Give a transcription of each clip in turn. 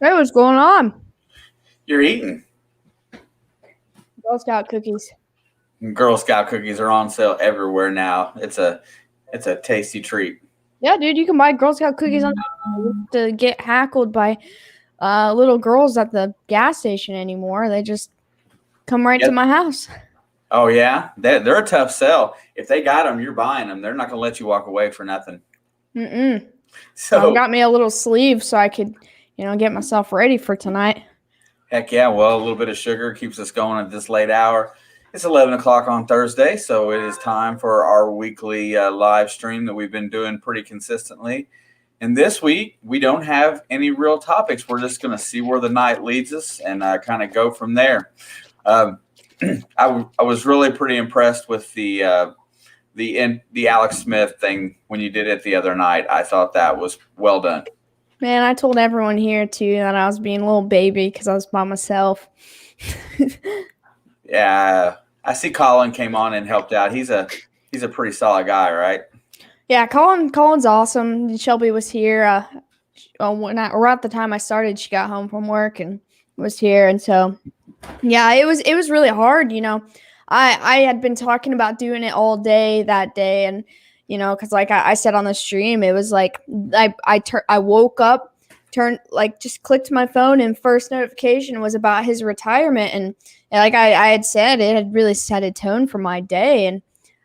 Hey, what's going on? You're eating. Girl Scout cookies. Girl Scout cookies are on sale everywhere now. It's a tasty treat. Yeah, dude, you can buy Girl Scout cookies on to get hackled by little girls at the gas station anymore. They just come right to Yep. my house. Oh yeah, they're a tough sell. If they got them, you're buying them. They're not gonna let you walk away for nothing. Mm-mm. So I've So got me a little sleeve so I could, get myself ready for tonight. heck yeah. Well, a little bit of sugar keeps us going at this late hour. It's 11 o'clock on Thursday, so it is time for our weekly live stream that we've been doing pretty consistently. And this week, we don't have any real topics. We're just going to see where the night leads us and kind of go from there. Um, I was really pretty impressed with the Alex Smith thing when you did it the other night. I thought that was well done. Man, I told everyone here too that I was being a little baby because I was by myself. Yeah, I see Colin came on and helped out. He's a pretty solid guy, right? Yeah, Colin's awesome. Shelby was here. At the time I started, she got home from work and was here, and so yeah, it was really hard. I had been talking about doing it all day that day, and because like I said on the stream, it was like I woke up, turned like just clicked my phone, and first notification was about his retirement, and like I had said, it had really set a tone for my day, and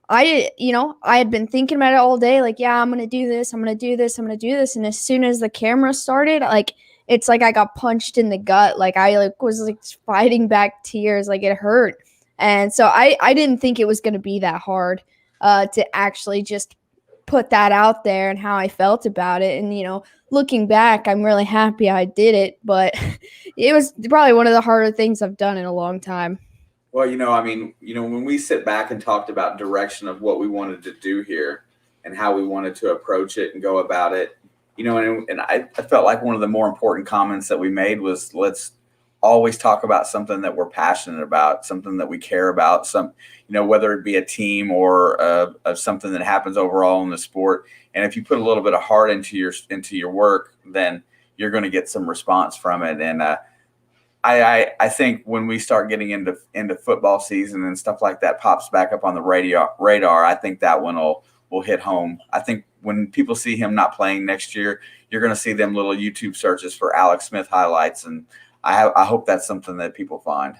I had been thinking about it all day, like, yeah, I'm gonna do this, I'm gonna do this, I'm gonna do this, and as soon as the camera started, like it's like I got punched in the gut. Like I was like fighting back tears. Like it hurt. And so I didn't think it was going to be that hard to actually just put that out there and how I felt about it. And, looking back, I'm really happy I did it. But it was probably one of the harder things I've done in a long time. Well, I mean, when we sit back and talked about direction of what we wanted to do here and how we wanted to approach it and go about it, and I felt like one of the more important comments that we made was let's always talk about something that we're passionate about, something that we care about, whether it be a team or something that happens overall in the sport. And if you put a little bit of heart into your work, then you're going to get some response from it. And I think when we start getting into football season and stuff like that pops back up on the radar, I think that one will hit home. I think when people see him not playing next year, you're going to see them little YouTube searches for Alex Smith highlights, and I hope that's something that people find.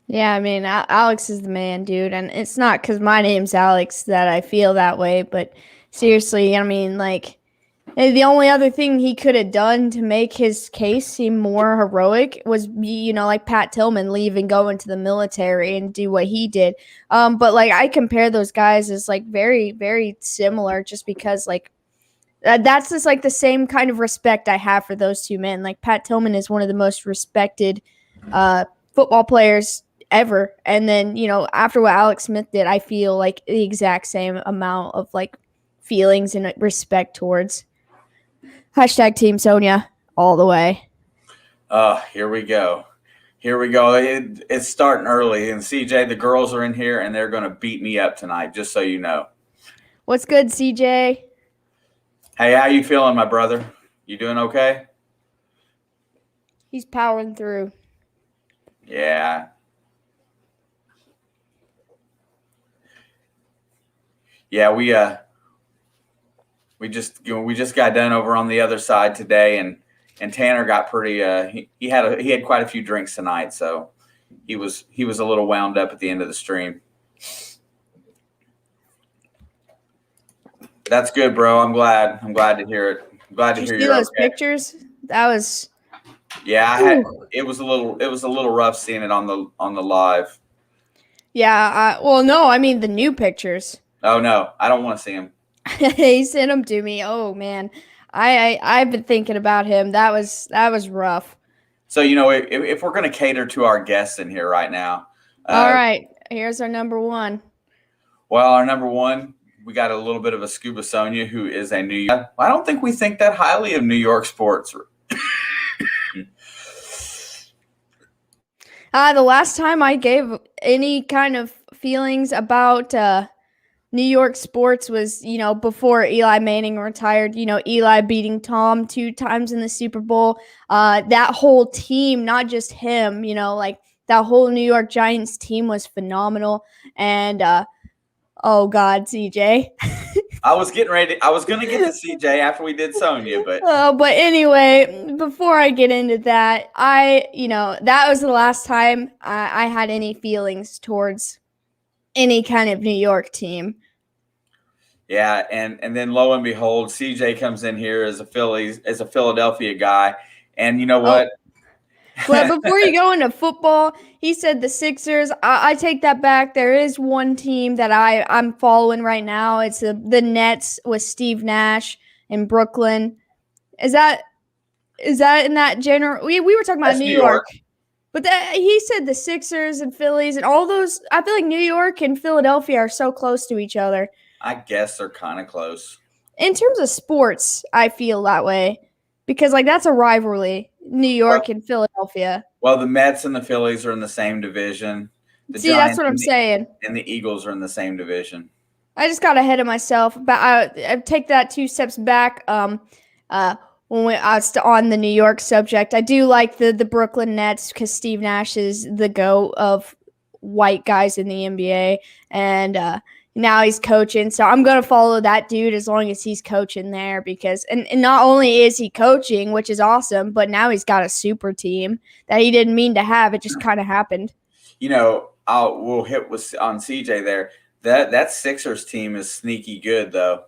Yeah, I mean, Alex is the man, dude. And it's not because my name's Alex that I feel that way. But seriously, I mean, like, and the only other thing he could have done to make his case seem more heroic was, like Pat Tillman leave and go into the military and do what he did. But like I compare those guys as like very, very similar, just because like that's just like the same kind of respect I have for those two men. Like Pat Tillman is one of the most respected uh, football players ever, and then after what Alex Smith did, I feel like the exact same amount of like feelings and respect towards. Hashtag Team Sonia all the way. Here we go. Here we go. It's starting early, and CJ, the girls are in here, and they're going to beat me up tonight. Just so you know. What's good, CJ? Hey, how you feeling, my brother? You doing okay? He's powering through. Yeah, yeah. We just got done over on the other side today, and Tanner got pretty. He had quite a few drinks tonight, so he was a little wound up at the end of the stream. That's good, bro. I'm glad. I'm glad to hear it. I'm glad Did to you hear see you're those okay. pictures? That was. Yeah, I had. Whew. It was a little rough seeing it on the live. Yeah. Well, no, I mean the new pictures. Oh no, I don't want to see him. He sent them to me. Oh man, I've been thinking about him. That was rough. So if we're going to cater to our guests in here right now, All uh, right, here's our number one. well, our number one, we got a little bit of a Scuba Sonia, who is a New York. I don't think we think that highly of New York sports. The last time I gave any kind of feelings about New York sports was, before Eli Manning retired, Eli beating Tom 2 times in the Super Bowl. That whole team, not just him, like that whole New York Giants team was phenomenal. And, oh God, CJ. I was getting ready. I was going to get to CJ after we did Sonya, but But anyway, before I get into that, that was the last time I had any feelings towards any kind of New York team. yeah, and then lo and behold, CJ comes in here as a Philadelphia guy, and you know what? But before you go into football, he said the Sixers. I take that back. There is one team that I'm following right now. It's the Nets with Steve Nash in Brooklyn. Is that in that general? We were talking about That's New New York. York. But he said the Sixers and Phillies and all those. I feel like New York and Philadelphia are so close to each other. I guess they're kind of close. In terms of sports, I feel that way because like that's a rivalry, New York and Philadelphia. Well, the Mets and the Phillies are in the same division. The See, that's Giants what I'm saying. and the Eagles are in the same division. I just got ahead of myself, but I take that 2 steps back. When I was on the New York subject, I do like the Brooklyn Nets because Steve Nash is the GOAT of white guys in the NBA, and now he's coaching. So I'm gonna follow that dude as long as he's coaching there because and not only is he coaching, which is awesome, but now he's got a super team that he didn't mean to have. It just kind of happened. We'll hit on CJ there. That Sixers team is sneaky good though.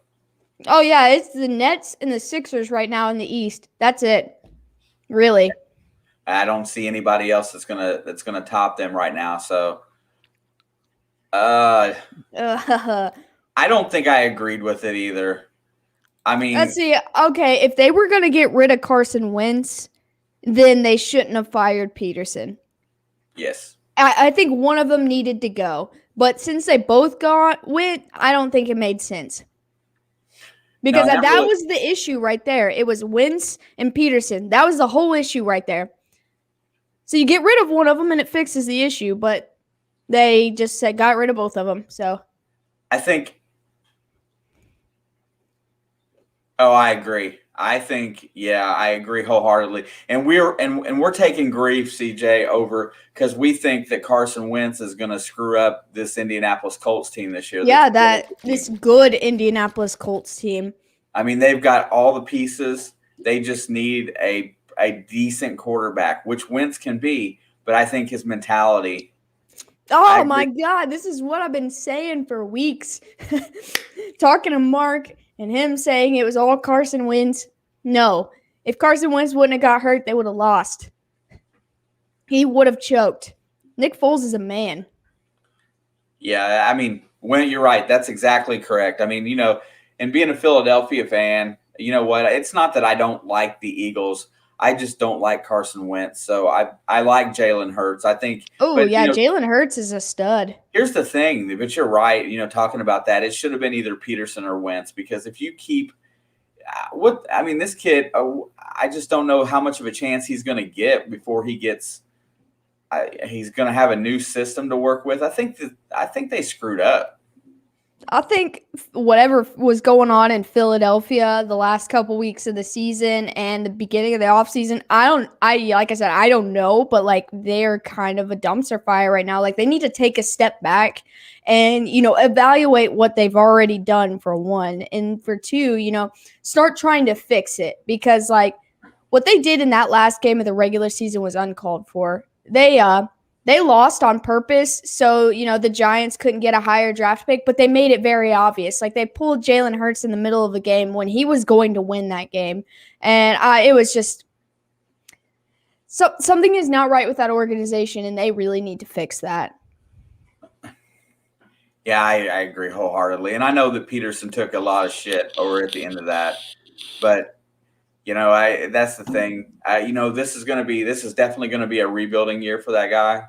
Oh yeah, it's the Nets and the Sixers right now in the East. That's it. Really. I don't see anybody else that's gonna top them right now. So, I don't think I agreed with it either. I mean, let's see. Okay, if they were gonna get rid of Carson Wentz, then they shouldn't have fired Peterson. Yes. I think one of them needed to go, but since they both went, I don't think it made sense. Because that was the issue right there. It was Wentz and Peterson. That was the whole issue right there. So you get rid of one of them and it fixes the issue, but they just got rid of both of them. So I think. Oh, I agree. I think, yeah, I agree wholeheartedly. And we're taking grief, CJ, over because we think that Carson Wentz is going to screw up this Indianapolis Colts team this year. Yeah, this good Indianapolis Colts team. I mean, they've got all the pieces. They just need a decent quarterback, which Wentz can be. But I think his mentality. Oh my God, this is what I've been saying for weeks. Talking to Mark and him saying it was all Carson Wentz. No, if Carson Wentz wouldn't have got hurt, they would have lost. He would have choked. Nick Foles is a man. Yeah, I mean, when you're right, that's exactly correct. I mean, and being a Philadelphia fan, you know what? It's not that I don't like the Eagles. I just don't like Carson Wentz. So I like Jalen Hurts. I think. Oh, yeah, Jalen Hurts is a stud. Here's the thing, but you're right. Talking about that, it should have been either Peterson or Wentz because if you keep this kid, I just don't know how much of a chance he's going to get before he gets. He's going to have a new system to work with. I think they screwed up. I think whatever was going on in Philadelphia the last couple weeks of the season and the beginning of the offseason, like I said, I don't know, but like they're kind of a dumpster fire right now. Like they need to take a step back and, evaluate what they've already done for one. And for two, start trying to fix it because like what they did in that last game of the regular season was uncalled for. They lost on purpose, so, the Giants couldn't get a higher draft pick, but they made it very obvious. Like, they pulled Jalen Hurts in the middle of the game when he was going to win that game. And it was just something is not right with that organization, and they really need to fix that. Yeah, I agree wholeheartedly. And I know that Peterson took a lot of shit over at the end of that. But, that's the thing. This is definitely going to be a rebuilding year for that guy.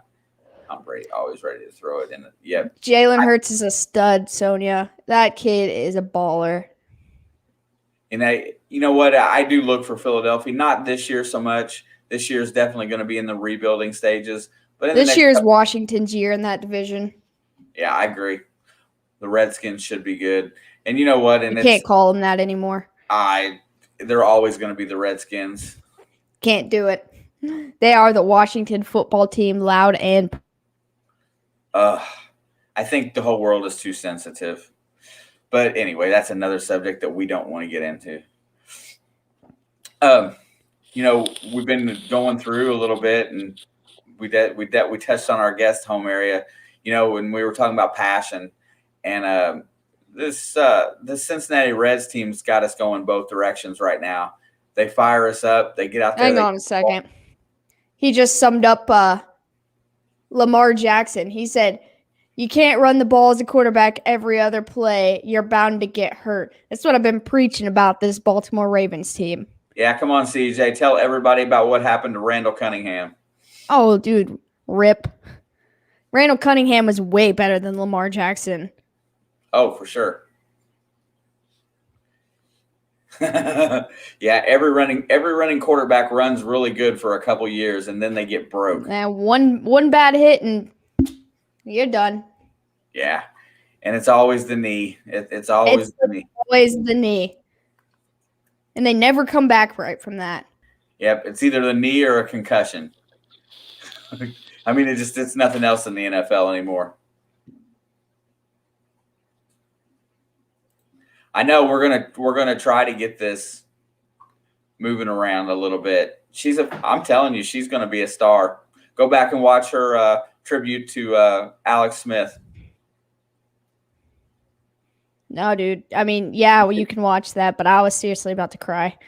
I'm always ready to throw it in. Yep. Jalen Hurts is a stud, Sonia. That kid is a baller. And you know what? I do look for Philadelphia. Not this year so much. This year is definitely going to be in the rebuilding stages. But this year is Washington's year in that division. Yeah, I agree. The Redskins should be good. And you know what? You And can't call them that anymore. they're always going to be the Redskins. Can't do it. They are the Washington football team, loud and. I think the whole world is too sensitive. But anyway, that's another subject that we don't want to get into. We've been going through a little bit, and we touched on our guest home area. When we were talking about passion, and the Cincinnati Reds team's got us going both directions right now. They fire us up. They get out there. Hang on a second. He just summed up Lamar Jackson. He said, "You can't run the ball as a quarterback every other play. You're bound to get hurt." That's what I've been preaching about this Baltimore Ravens team. Yeah, come on, CJ. Tell everybody about what happened to Randall Cunningham. Oh, dude, rip. Randall Cunningham was way better than Lamar Jackson. Oh, for sure. Yeah, every running quarterback runs really good for a couple years, and then they get broke. And one bad hit, and you're done. Yeah, and it's always the knee. It's always the knee. Always the knee. And they never come back right from that. Yep, it's either the knee or a concussion. I mean, it's nothing else in the NFL anymore. I know we're gonna try to get this moving around a little bit. I'm telling you, she's gonna be a star. Go back and watch her tribute to Alex Smith. No, dude. I mean, yeah, well, you can watch that, but I was seriously about to cry.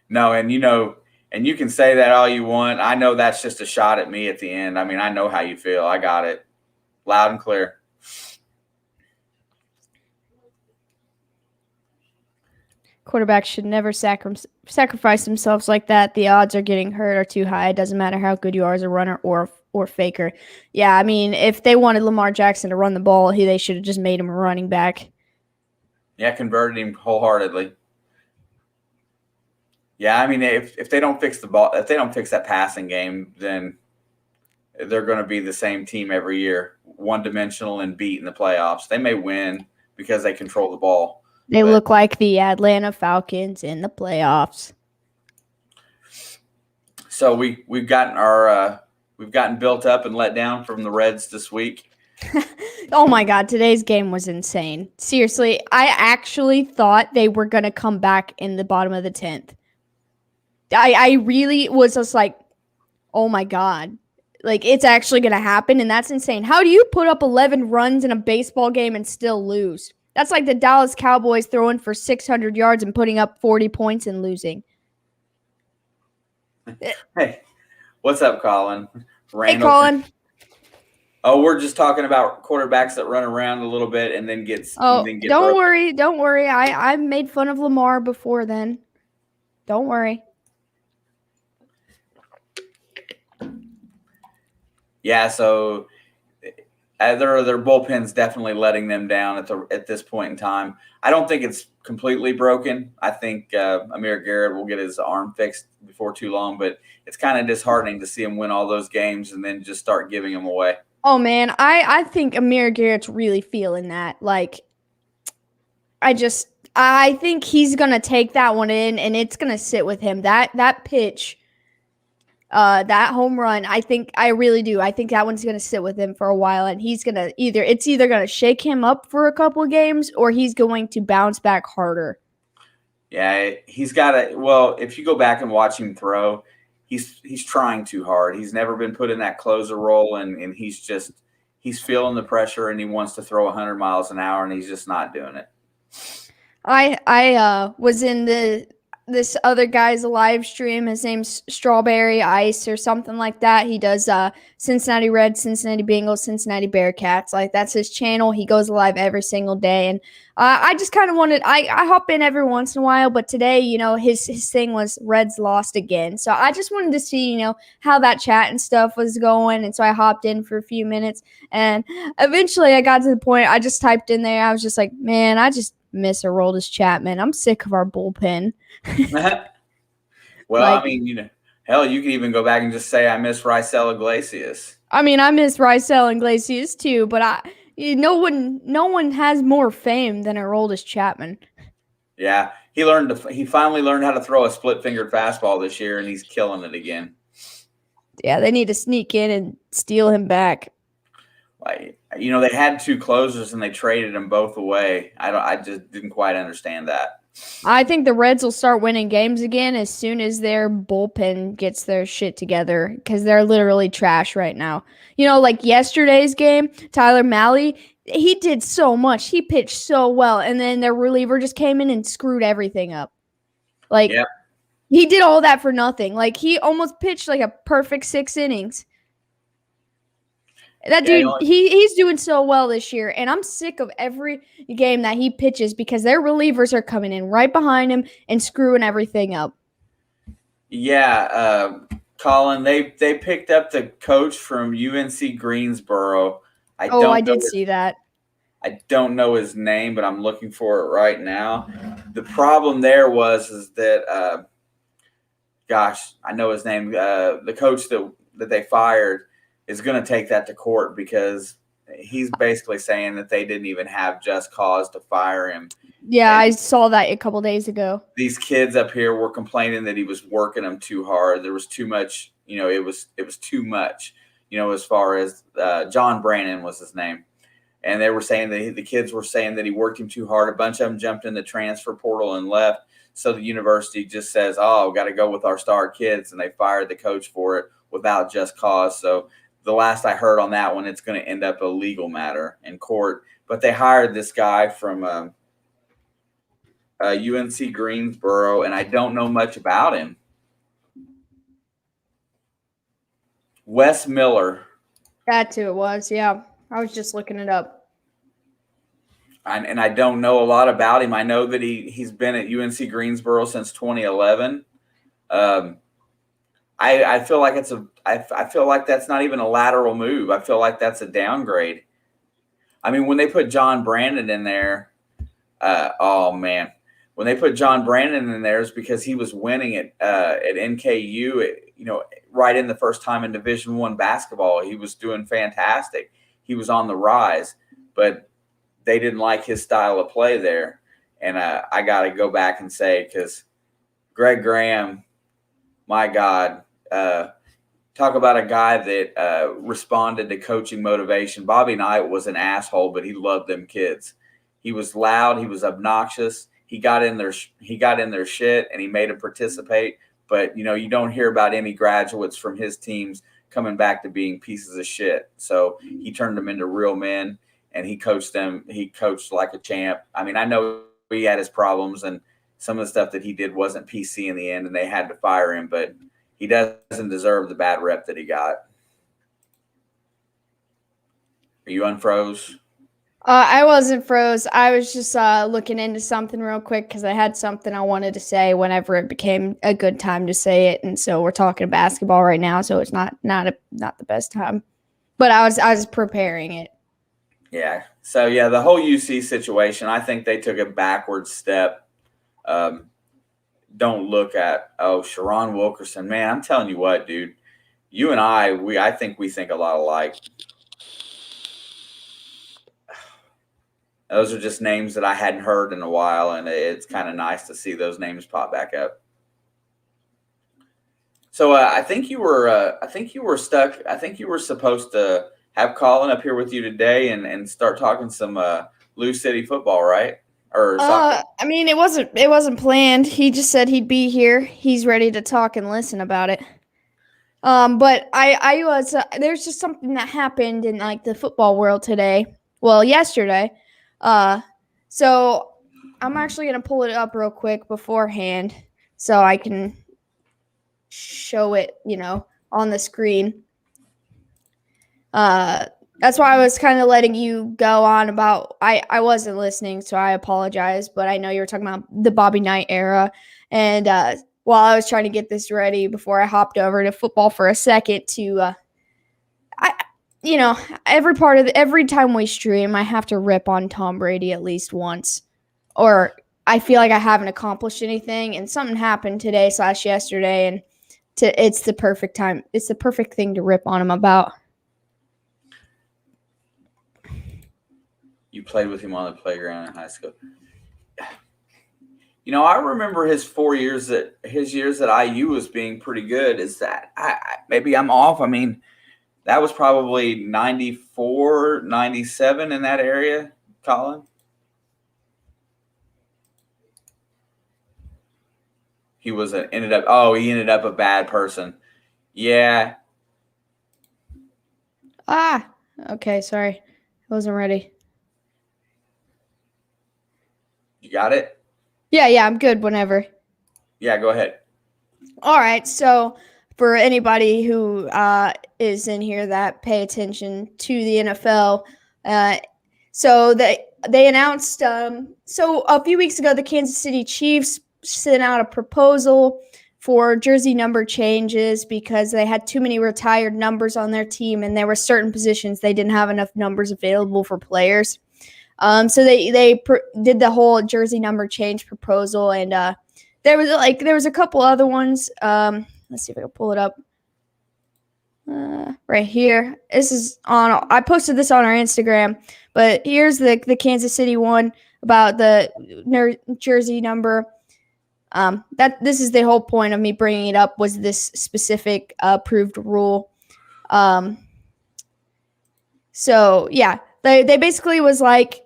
No, and you can say that all you want. I know that's just a shot at me at the end. I mean, I know how you feel. I got it. Loud and clear. Quarterbacks should never sacrifice themselves like that. The odds are getting hurt are too high. It doesn't matter how good you are as a runner or faker. Yeah, I mean, if they wanted Lamar Jackson to run the ball, they should have just made him a running back. Yeah, converted him wholeheartedly. Yeah, I mean, if they don't fix the ball, if they don't fix that passing game, then they're going to be the same team every year, one-dimensional and beat in the playoffs. They may win because they control the ball. They look like the Atlanta Falcons in the playoffs. So we've gotten built up and let down from the Reds this week. Oh my God, today's game was insane. Seriously, I actually thought they were going to come back in the bottom of the 10th. I really was just like, oh my God. Like, it's actually going to happen, and that's insane. How do you put up 11 runs in a baseball game and still lose? That's like the Dallas Cowboys throwing for 600 yards and putting up 40 points and losing. Hey, what's up, Colin? Randall. Hey, Colin. Oh, we're just talking about quarterbacks that run around a little bit and then get. Oh, don't worry. I made fun of Lamar before then. Don't worry. Yeah, so their bullpen's definitely letting them down at this point in time. I don't think it's completely broken. I think Amir Garrett will get his arm fixed before too long, but it's kind of disheartening to see him win all those games and then just start giving them away. Oh, man, I think Amir Garrett's really feeling that. Like, I think he's going to take that one in, and it's going to sit with him. That pitch, that home run, I really do. I think that one's going to sit with him for a while, and he's going to it's either going to shake him up for a couple of games or he's going to bounce back harder. Yeah, he's got to – well, if you go back and watch him throw – He's trying too hard. He's never been put in that closer role, and he's feeling the pressure, and he wants to throw 100 miles an hour, and he's just not doing it. I was in this other guy's live stream. His name's Strawberry Ice or something like that. He does Cincinnati Reds, Cincinnati Bengals, Cincinnati Bearcats. Like, that's his channel. He goes live every single day, and I just kind of wanted. I hop in every once in a while, but today, his thing was Reds lost again. So I just wanted to see, how that chat and stuff was going, and so I hopped in for a few minutes, and eventually I got to the point. I just typed in there. I was just like, man, I just miss Aroldis Chapman. I'm sick of our bullpen. Well, I mean, hell, you can even go back and just say I miss Raisel Iglesias. I mean, I miss Raisel Iglesias too, but No one has more fame than Aroldis Chapman. Yeah, he finally learned how to throw a split-fingered fastball this year, and he's killing it again. Yeah, they need to sneak in and steal him back. Like, they had two closers and they traded them both away. I just didn't quite understand that. I think the Reds will start winning games again as soon as their bullpen gets their shit together because they're literally trash right now. Like yesterday's game, Tyler Mahle, he did so much. He pitched so well, and then their reliever just came in and screwed everything up. Like, yeah. He did all that for nothing. Like, he almost pitched like a perfect 6 innings. That dude, he's doing so well this year, and I'm sick of every game that he pitches because their relievers are coming in right behind him and screwing everything up. Yeah, Colin, they picked up the coach from UNC Greensboro. I did see that. I don't know his name, but I'm looking for it right now. The problem there is that, gosh, I know his name. The coach that they fired is going to take that to court because he's basically saying that they didn't even have just cause to fire him. Yeah, and I saw that a couple days ago. These kids up here were complaining that he was working them too hard. There was too much, it was too much, as far as John Brannon was his name. And they were saying that the kids were saying that he worked him too hard. A bunch of them jumped in the transfer portal and left. So the university just says, oh, got to go with our star kids. And they fired the coach for it without just cause. So the last I heard on that one, it's going to end up a legal matter in court. But they hired this guy from UNC Greensboro, and I don't know much about him. Wes Miller. That's who it was, yeah. I was just looking it up. And I don't know a lot about him. I know that he's been at UNC Greensboro since 2011. I feel like I feel like that's not even a lateral move. I feel like that's a downgrade. I mean, when they put John Brandon in there, oh man, when they put John Brandon in there is because he was winning at NKU, right in the first time in Division I basketball. He was doing fantastic. He was on the rise, but they didn't like his style of play there. And I got to go back and say, because Greg Graham, my God, talk about a guy that responded to coaching motivation. Bobby Knight was an asshole, but he loved them kids. He was loud. He was obnoxious. He got in their shit, and he made them participate. But, you don't hear about any graduates from his teams coming back to being pieces of shit. So he turned them into real men, and he coached them. He coached like a champ. I mean, I know he had his problems, and some of the stuff that he did wasn't PC in the end, and they had to fire him. But he doesn't deserve the bad rep that he got. Are you unfroze? I wasn't froze. I was just looking into something real quick because I had something I wanted to say whenever it became a good time to say it, and so we're talking basketball right now, so it's not the best time. But I was preparing it. Yeah. So yeah, the whole UC situation, I think they took a backward step. Don't look at Sharon Wilkerson, man. I'm telling you what, dude. You and I think we think a lot alike. Those are just names that I hadn't heard in a while, and it's kind of nice to see those names pop back up. So I think you were stuck. I think you were supposed to have Colin up here with you today and start talking some Lou City football, right? Or soccer? I mean, it wasn't planned. He just said he'd be here. He's ready to talk and listen about it. But I was there's just something that happened in like the football world today. Well, yesterday. So I'm actually gonna pull it up real quick beforehand so I can show it, on the screen. That's why I was kind of letting you go on about I wasn't listening, so I apologize, but I know you were talking about the Bobby Knight era. And while I was trying to get this ready before I hopped over to football for a second to every time we stream, I have to rip on Tom Brady at least once, or I feel like I haven't accomplished anything. And something happened today/yesterday, and it's the perfect time. It's the perfect thing to rip on him about. You played with him on the playground in high school. I remember his 4 years his years at IU was being pretty good. Is that maybe I'm off? I mean, that was probably 94, 97 in that area, Colin. He ended up a bad person. Yeah. Okay, sorry. I wasn't ready. You got it? Yeah, I'm good whenever. Yeah, go ahead. All right, so for anybody who is in here that pay attention to the NFL, so they announced. So a few weeks ago, the Kansas City Chiefs sent out a proposal for jersey number changes because they had too many retired numbers on their team, and there were certain positions they didn't have enough numbers available for players. So they did the whole jersey number change proposal, and there was a couple other ones. Let's see if I can pull it up. Right here. I posted this on our Instagram, but here's the Kansas City one about the jersey number. This is the whole point of me bringing it up, was this specific approved rule. So yeah, they basically was like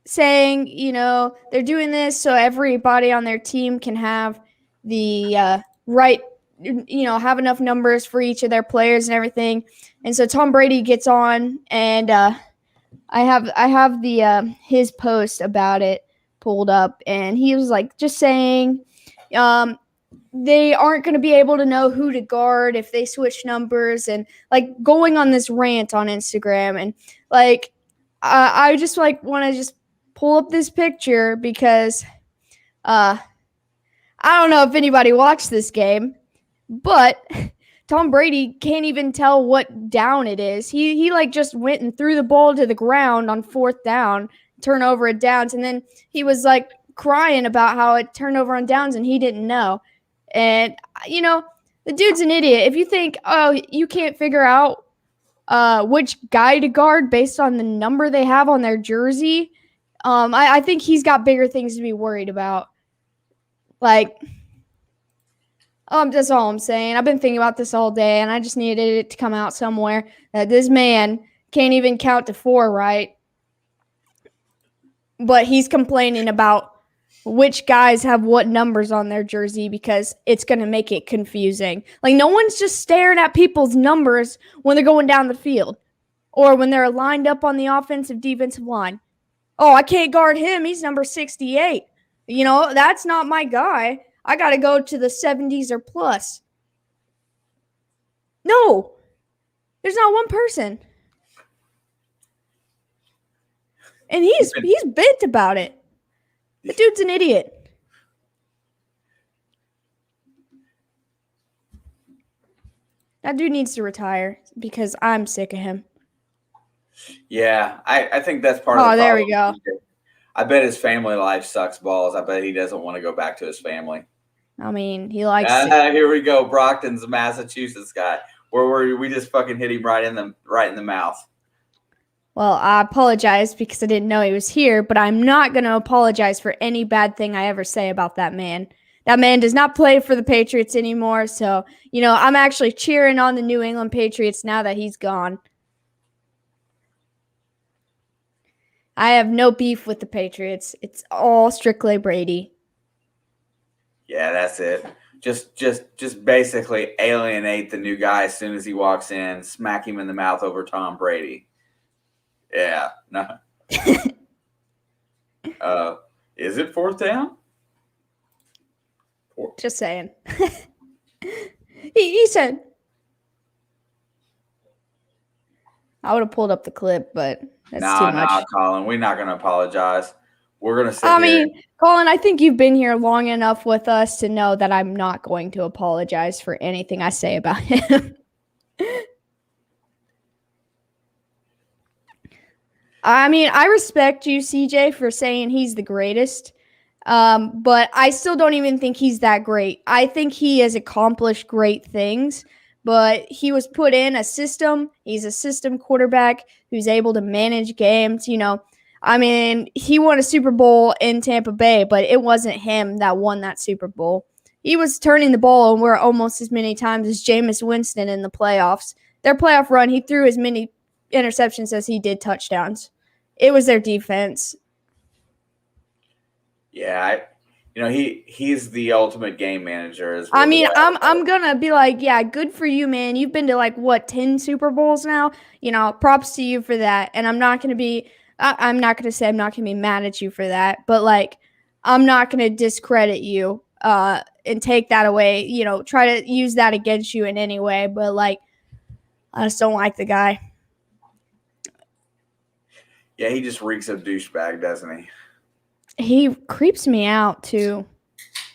saying, they're doing this so everybody on their team can have the right, have enough numbers for each of their players and everything. And so Tom Brady gets on, and I have the his post about it pulled up, and he was like just saying they aren't going to be able to know who to guard if they switch numbers, and like going on this rant on Instagram. And like I just like want to just pull up this picture because I don't know if anybody watched this game, but Tom Brady can't even tell what down it is. He like just went and threw the ball to the ground on 4th down, turnover at downs, and then he was like crying about how it turned over on downs and he didn't know. And the dude's an idiot. If you think, oh, you can't figure out which guy to guard based on the number they have on their jersey, I think he's got bigger things to be worried about. Like, that's all I'm saying. I've been thinking about this all day, and I just needed it to come out somewhere that this man can't even count to 4 right. But he's complaining about which guys have what numbers on their jersey because it's going to make it confusing. Like, no one's just staring at people's numbers when they're going down the field or when they're lined up on the offensive defensive line. Oh, I can't guard him. He's number 68. That's not my guy. I got to go to the 70s or plus. No, there's not one person. And he's bent about it. The dude's an idiot. That dude needs to retire because I'm sick of him. Yeah, I think that's part of the problem. There we go. I bet his family life sucks balls. I bet he doesn't want to go back to his family. I mean, he likes Here we go. Brockton's a Massachusetts guy. Where we just fucking hit him right in the mouth. Well, I apologize because I didn't know he was here, but I'm not going to apologize for any bad thing I ever say about that man. That man does not play for the Patriots anymore, so, I'm actually cheering on the New England Patriots now that he's gone. I have no beef with the Patriots. It's all strictly Brady. Yeah, that's it. Just basically alienate the new guy as soon as he walks in, smack him in the mouth over Tom Brady. Yeah, no. Is it 4th down? Just saying. he said. I would have pulled up the clip, but that's too much. No, Colin, we're not going to apologize. We're going to sit here. Colin, I think you've been here long enough with us to know that I'm not going to apologize for anything I say about him. I mean, I respect you, CJ, for saying he's the greatest, but I still don't even think he's that great. I think he has accomplished great things, but he was put in a system. He's a system quarterback who's able to manage games. I mean, he won a Super Bowl in Tampa Bay, but it wasn't him that won that Super Bowl. He was turning the ball over almost as many times as Jameis Winston in the playoffs. Their playoff run, he threw as many interceptions as he did touchdowns. It was their defense. Yeah, he's the ultimate game manager. I mean, I'm gonna be like, yeah, good for you, man. You've been to like what 10 Super Bowls now. Props to you for that. And I'm not gonna say I'm not gonna be mad at you for that, but like, I'm not gonna discredit you and take that away. Try to use that against you in any way. But like, I just don't like the guy. Yeah, he just reeks of douchebag, doesn't he? He creeps me out too.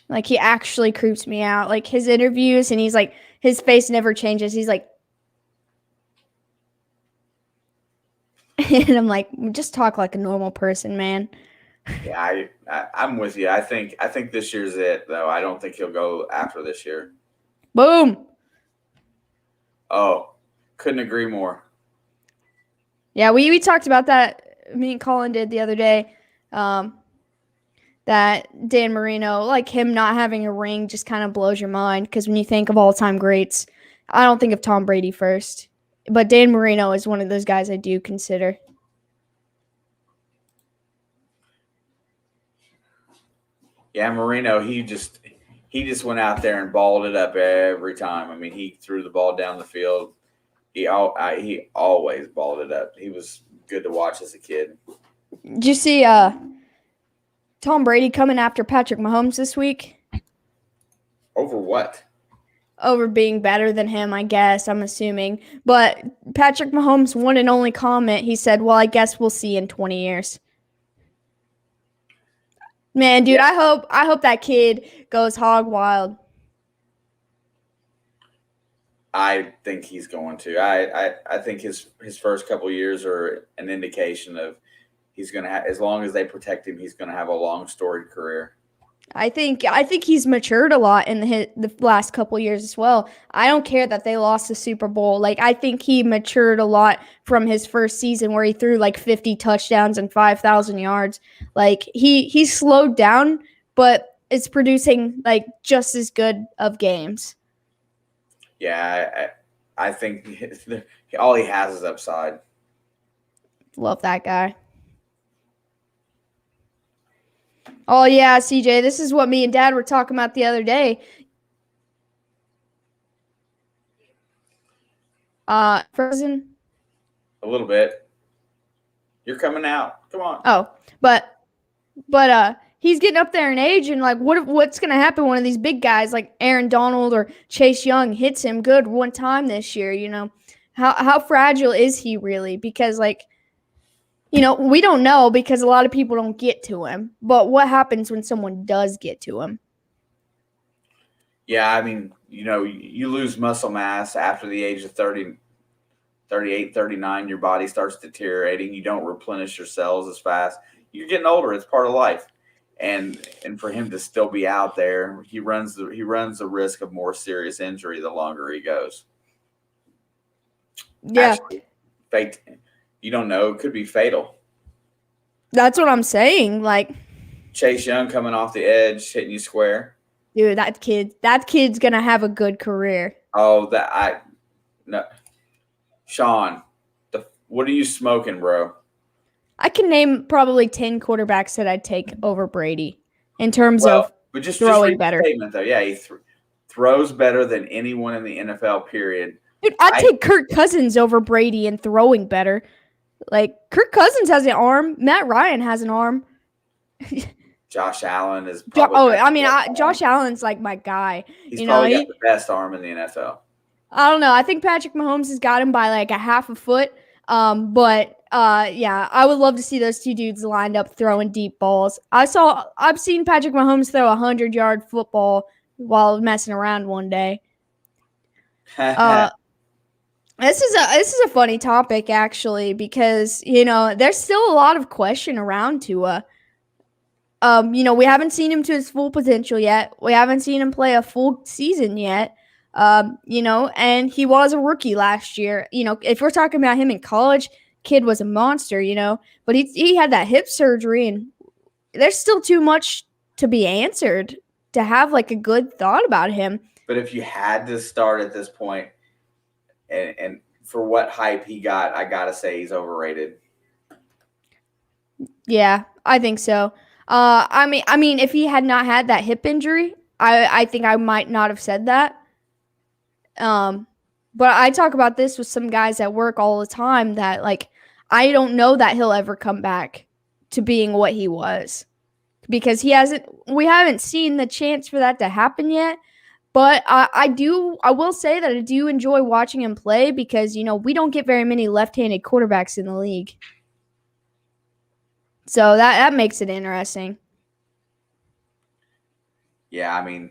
Like, he actually creeps me out. Like, his interviews, and he's like, his face never changes. He's like, and I'm like, just talk like a normal person, man. Yeah, I'm with you. I think this year's it, though. I don't think he'll go after this year. Boom. Oh, couldn't agree more. Yeah, we talked about that. Me and Colin did the other day. That Dan Marino, like him not having a ring, just kind of blows your mind because when you think of all-time greats, I don't think of Tom Brady first, but Dan Marino is one of those guys I do consider. Yeah, Marino, he just went out there and balled it up every time. I mean, he threw the ball down the field. He always balled it up. He was good to watch as a kid. Did you see Tom Brady coming after Patrick Mahomes this week? Over what? Over being better than him, I guess, I'm assuming. But Patrick Mahomes' one and only comment, he said, well, I guess we'll see in 20 years. Man, dude, yeah. I hope that kid goes hog wild. I think he's going to. I think his first couple of years are an indication of he's going to have, as long as they protect him, he's going to have a long storied career. I think he's matured a lot in the last couple of years as well. I don't care that they lost the Super Bowl. Like, I think he matured a lot from his first season where he threw like 50 touchdowns and 5,000 yards. Like, he slowed down, but it's producing like just as good of games. Yeah, I think all he has is upside. Love that guy. Oh, yeah, CJ, this is what me and Dad were talking about the other day. Frozen? A little bit. You're coming out. Come on. Oh, but he's getting up there in age, and like, what's going to happen? One of these big guys like Aaron Donald or Chase Young hits him good one time this year. How fragile is he really? Because like, we don't know because a lot of people don't get to him. But what happens when someone does get to him? Yeah, I mean, you lose muscle mass after the age of 30, 38, 39. Your body starts deteriorating. You don't replenish your cells as fast. You're getting older. It's part of life. And for him to still be out there, he runs the risk of more serious injury the longer he goes. Yeah. Actually, you don't know. It could be fatal. That's what I'm saying. Like Chase Young coming off the edge, hitting you square. Dude, that kid's gonna have a good career. Oh, no, Sean, what are you smoking, bro? I can name probably 10 quarterbacks that I'd take over Brady in terms of throwing better. Statement, though. Yeah, he throws better than anyone in the NFL. Period. Dude, I'd take Kirk Cousins over Brady in throwing better. Like, Kirk Cousins has an arm. Matt Ryan has an arm. Josh Allen is Josh Allen's like my guy. He's probably got the best arm in the NFL. I don't know. I think Patrick Mahomes has got him by like a half a foot. Yeah, I would love to see those two dudes lined up throwing deep balls. I've seen Patrick Mahomes throw a 100-yard football while messing around one day. This is a funny topic actually because there's still a lot of question around Tua. We haven't seen him to his full potential yet. We haven't seen him play a full season yet. And he was a rookie last year. If we're talking about him in college, kid was a monster, but he had that hip surgery, and there's still too much to be answered to have like a good thought about him. But if you had to start at this point, and for what hype he got, I gotta say he's overrated. Yeah, I think so. I mean, if he had not had that hip injury, I think I might not have said that. But I talk about this with some guys at work all the time that like I don't know that he'll ever come back to being what he was because we haven't seen the chance for that to happen yet. But I will say that I do enjoy watching him play because, we don't get very many left-handed quarterbacks in the league. So that makes it interesting. Yeah, I mean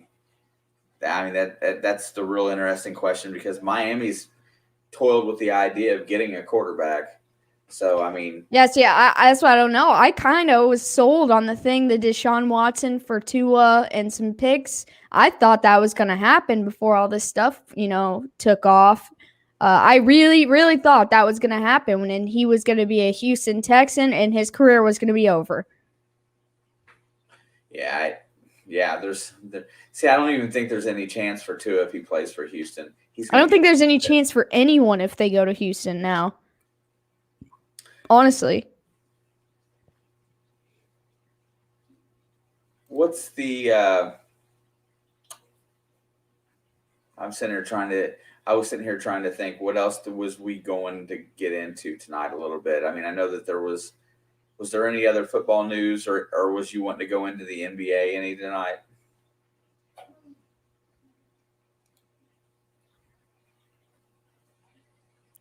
that's the real interesting question because Miami's toiled with the idea of getting a quarterback. So, I mean. Yes, yeah, that's what I don't know. I kind of was sold on the thing, the Deshaun Watson for Tua and some picks. I thought that was going to happen before all this stuff, took off. I really, really thought that was going to happen and he was going to be a Houston Texan and his career was going to be over. Yeah, I don't even think there's any chance for Tua if he plays for Houston. I don't think there's any chance for anyone if they go to Houston now. Honestly. What's the I was sitting here trying to think what else was we going to get into tonight a little bit. I mean, I know that was there any other football news or was you wanting to go into the NBA any tonight?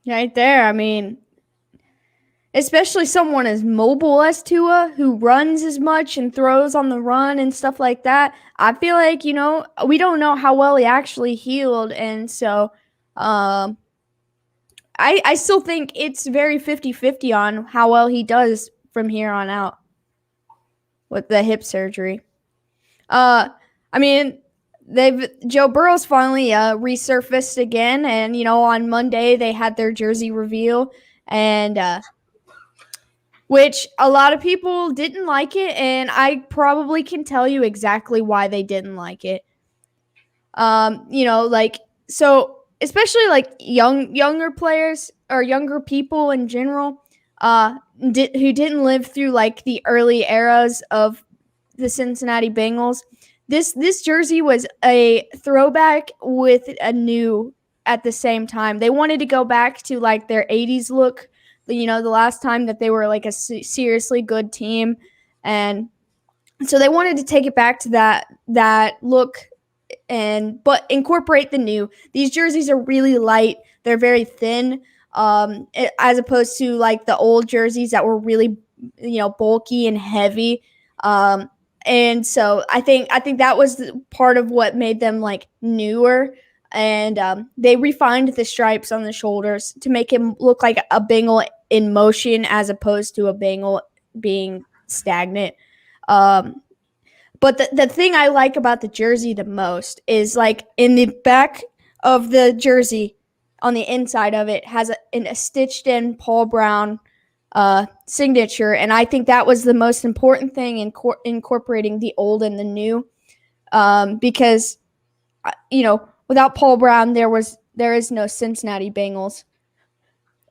Right there. I mean, especially someone as mobile as Tua, who runs as much and throws on the run and stuff like that. I feel like, we don't know how well he actually healed. And so I still think it's very 50-50 on how well he does from here on out with the hip surgery. I mean, Joe Burrow's finally resurfaced again. And, on Monday they had their jersey reveal. And which a lot of people didn't like it, and I probably can tell you exactly why they didn't like it. So especially like younger players or younger people in general, who didn't live through like the early eras of the Cincinnati Bengals. This jersey was a throwback with a new at the same time. They wanted to go back to like their 80s look. The last time that they were like a seriously good team. And so they wanted to take it back to that look but incorporate the new. These jerseys are really light. They're very thin, as opposed to like the old jerseys that were really, bulky and heavy. And so I think that was part of what made them like newer. And they refined the stripes on the shoulders to make him look like a Bengal in motion as opposed to a Bengal being stagnant. But the thing I like about the jersey the most is like in the back of the jersey, on the inside of it, has a stitched in Paul Brown signature. And I think that was the most important thing in incorporating the old and the new, because, without Paul Brown, there is no Cincinnati Bengals.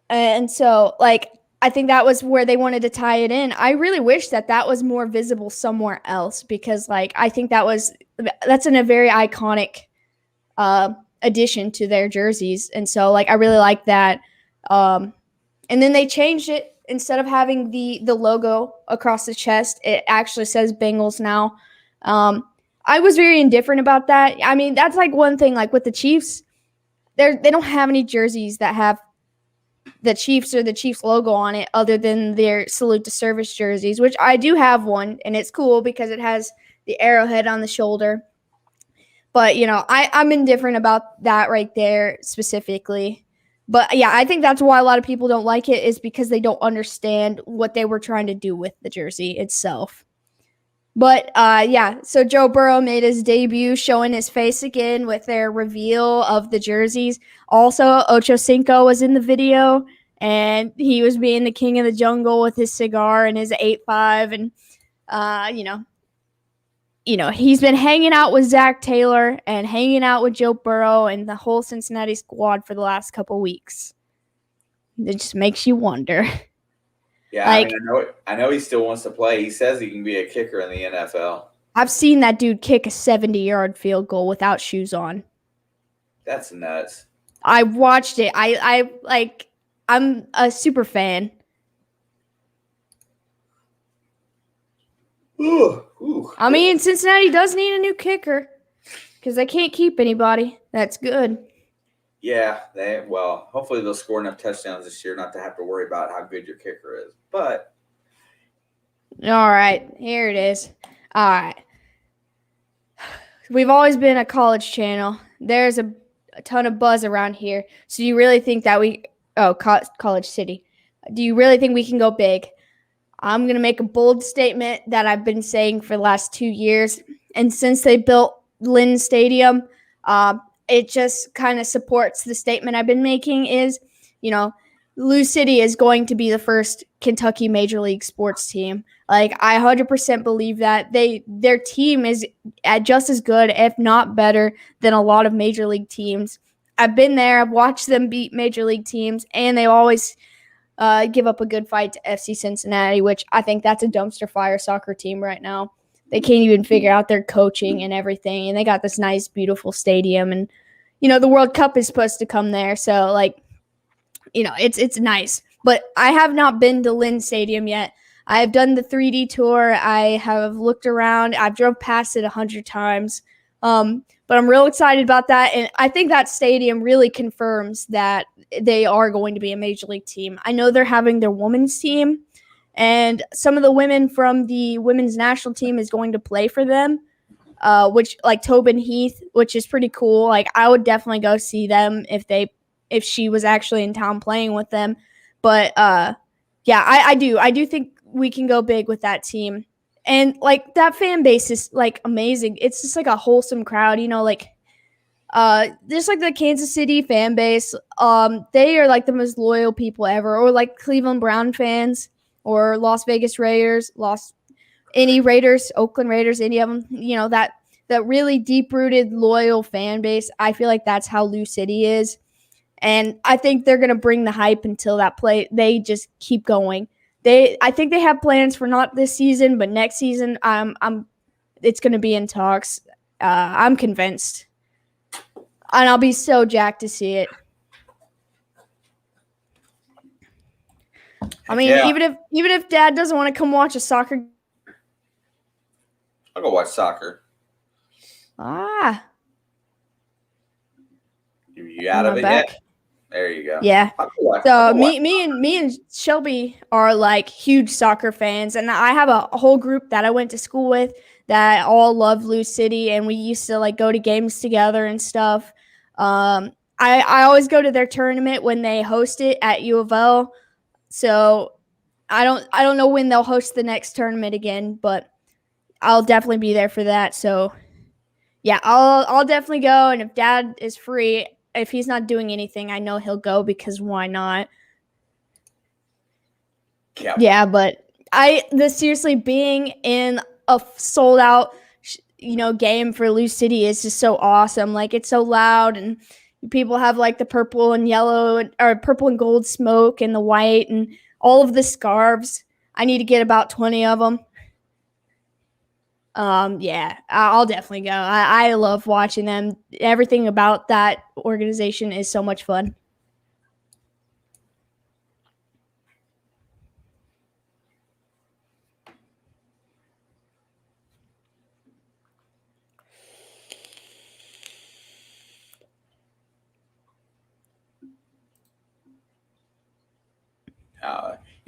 And so, like, I think that was where they wanted to tie it in. I really wish that was more visible somewhere else because, like, I think that's a very iconic addition to their jerseys. And so, like, I really like that. And then they changed it. Instead of having the logo across the chest, it actually says Bengals now. I was very indifferent about that. I mean, that's like one thing, like with the Chiefs, they don't have any jerseys that have the Chiefs or the Chiefs logo on it other than their salute to service jerseys, which I do have one, and it's cool because it has the arrowhead on the shoulder. But, I'm indifferent about that right there specifically. But, yeah, I think that's why a lot of people don't like it is because they don't understand what they were trying to do with the jersey itself. But, so Joe Burrow made his debut showing his face again with their reveal of the jerseys. Also, Ocho Cinco was in the video, and he was being the king of the jungle with his cigar and his 8.5, and he's been hanging out with Zach Taylor and hanging out with Joe Burrow and the whole Cincinnati squad for the last couple weeks. It just makes you wonder. Yeah, I mean, I know he still wants to play. He says he can be a kicker in the NFL. I've seen that dude kick a 70-yard field goal without shoes on. That's nuts. I watched it. I'm a super fan. Ooh. I mean, Cincinnati does need a new kicker because they can't keep anybody. That's good. Yeah, hopefully they'll score enough touchdowns this year not to have to worry about how good your kicker is. But all right, here it is. All right. We've always been a college channel. There's a ton of buzz around here. So do you really think that College City. Do you really think we can go big? I'm going to make a bold statement that I've been saying for the last 2 years. And since they built Lynn Stadium, it just kind of supports the statement I've been making is, Lou City is going to be the first Kentucky Major League sports team. Like, I 100% believe that. Their team is just as good, if not better, than a lot of Major League teams. I've been there. I've watched them beat Major League teams, and they always give up a good fight to FC Cincinnati, which I think that's a dumpster fire soccer team right now. They can't even figure out their coaching and everything, and they got this nice, beautiful stadium, and the World Cup is supposed to come there, so it's nice. But I have not been to Lynn Stadium yet. I have done the 3D tour. I have looked around. I've drove past it 100 times. But I'm real excited about that. And I think that stadium really confirms that they are going to be a Major League team. I know they're having their women's team, and some of the women from the women's national team is going to play for them, which like Tobin Heath, which is pretty cool. Like, I would definitely go see them if she was actually in town playing with them. But yeah, I do think we can go big with that team. And like, that fan base is like amazing. It's just like a wholesome crowd, just like the Kansas City fan base. They are like the most loyal people ever, or like Cleveland Brown fans or Las Vegas Raiders, any Raiders, Oakland Raiders, any of them, that really deep-rooted, loyal fan base. I feel like that's how Lou City is. And I think they're going to bring the hype until they just keep going. I think they have plans for not this season, but next season, it's going to be in talks. I'm convinced, and I'll be so jacked to see it. I mean, yeah. even if Dad doesn't want to come watch a soccer, I'll go watch soccer. You out of it yet? There you go. Yeah. So me and Shelby are like huge soccer fans, and I have a whole group that I went to school with that all love Lou City, and we used to like go to games together and stuff. I always go to their tournament when they host it at U of L. So I don't know when they'll host the next tournament again, but I'll definitely be there for that. So yeah, I'll definitely go, and if Dad is free, if he's not doing anything, I know he'll go, because why not? Yeah, but seriously, being in a sold out, game for Lou City is just so awesome. Like, it's so loud, and people have like the purple and yellow, or purple and gold smoke, and the white, and all of the scarves. I need to get about 20 of them. Yeah, I'll definitely go. I love watching them. Everything about that organization is so much fun.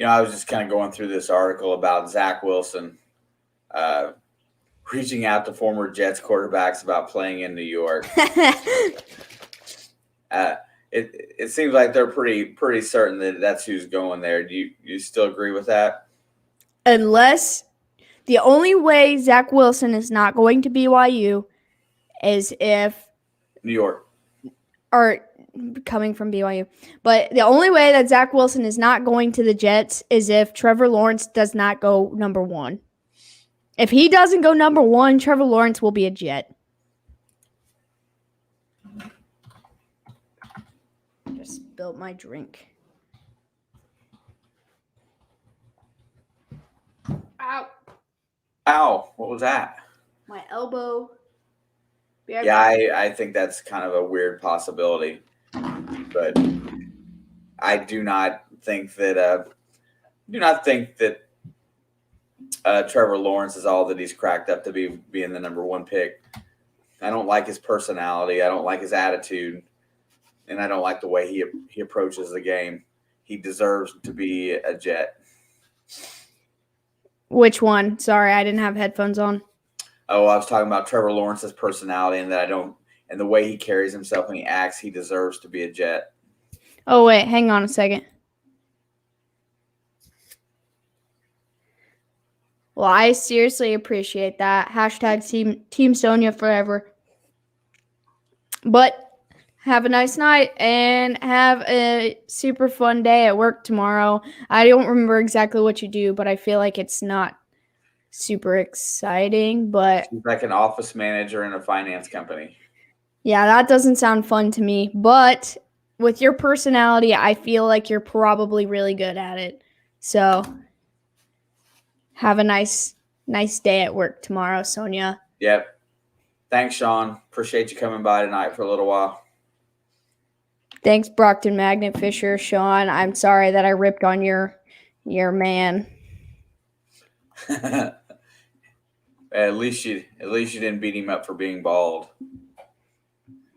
I was just kind of going through this article about Zach Wilson reaching out to former Jets quarterbacks about playing in New York. It seems like they're pretty certain that that's who's going there. Do you still agree with that? Unless the only way Zach Wilson is not going to BYU is if New York. Or coming from BYU. But the only way that Zach Wilson is not going to the Jets is if Trevor Lawrence does not go number 1. If he doesn't go number 1, Trevor Lawrence will be a Jet. Just spilled my drink. Ow. Ow, what was that? My elbow. Yeah, I think that's kind of a weird possibility. But I do not think that Trevor Lawrence is all that he's cracked up to be, being the number 1 pick. I don't like his personality. I don't like his attitude. And I don't like the way he approaches the game. He deserves to be a Jet. Which one? Sorry, I didn't have headphones on. Oh, I was talking about Trevor Lawrence's personality and and the way he carries himself and he acts, he deserves to be a Jet. Oh, wait, hang on a second. Well, I seriously appreciate that. Hashtag Team Sonia forever. But have a nice night and have a super fun day at work tomorrow. I don't remember exactly what you do, but I feel like it's not super exciting. But He's like an office manager in a finance company. Yeah, that doesn't sound fun to me. But with your personality, I feel like you're probably really good at it. So have a nice day at work tomorrow, Sonia. Yep. Thanks, Sean. Appreciate you coming by tonight for a little while. Thanks, Brockton Magnet Fisher, Sean. I'm sorry that I ripped on your man. At least you didn't beat him up for being bald.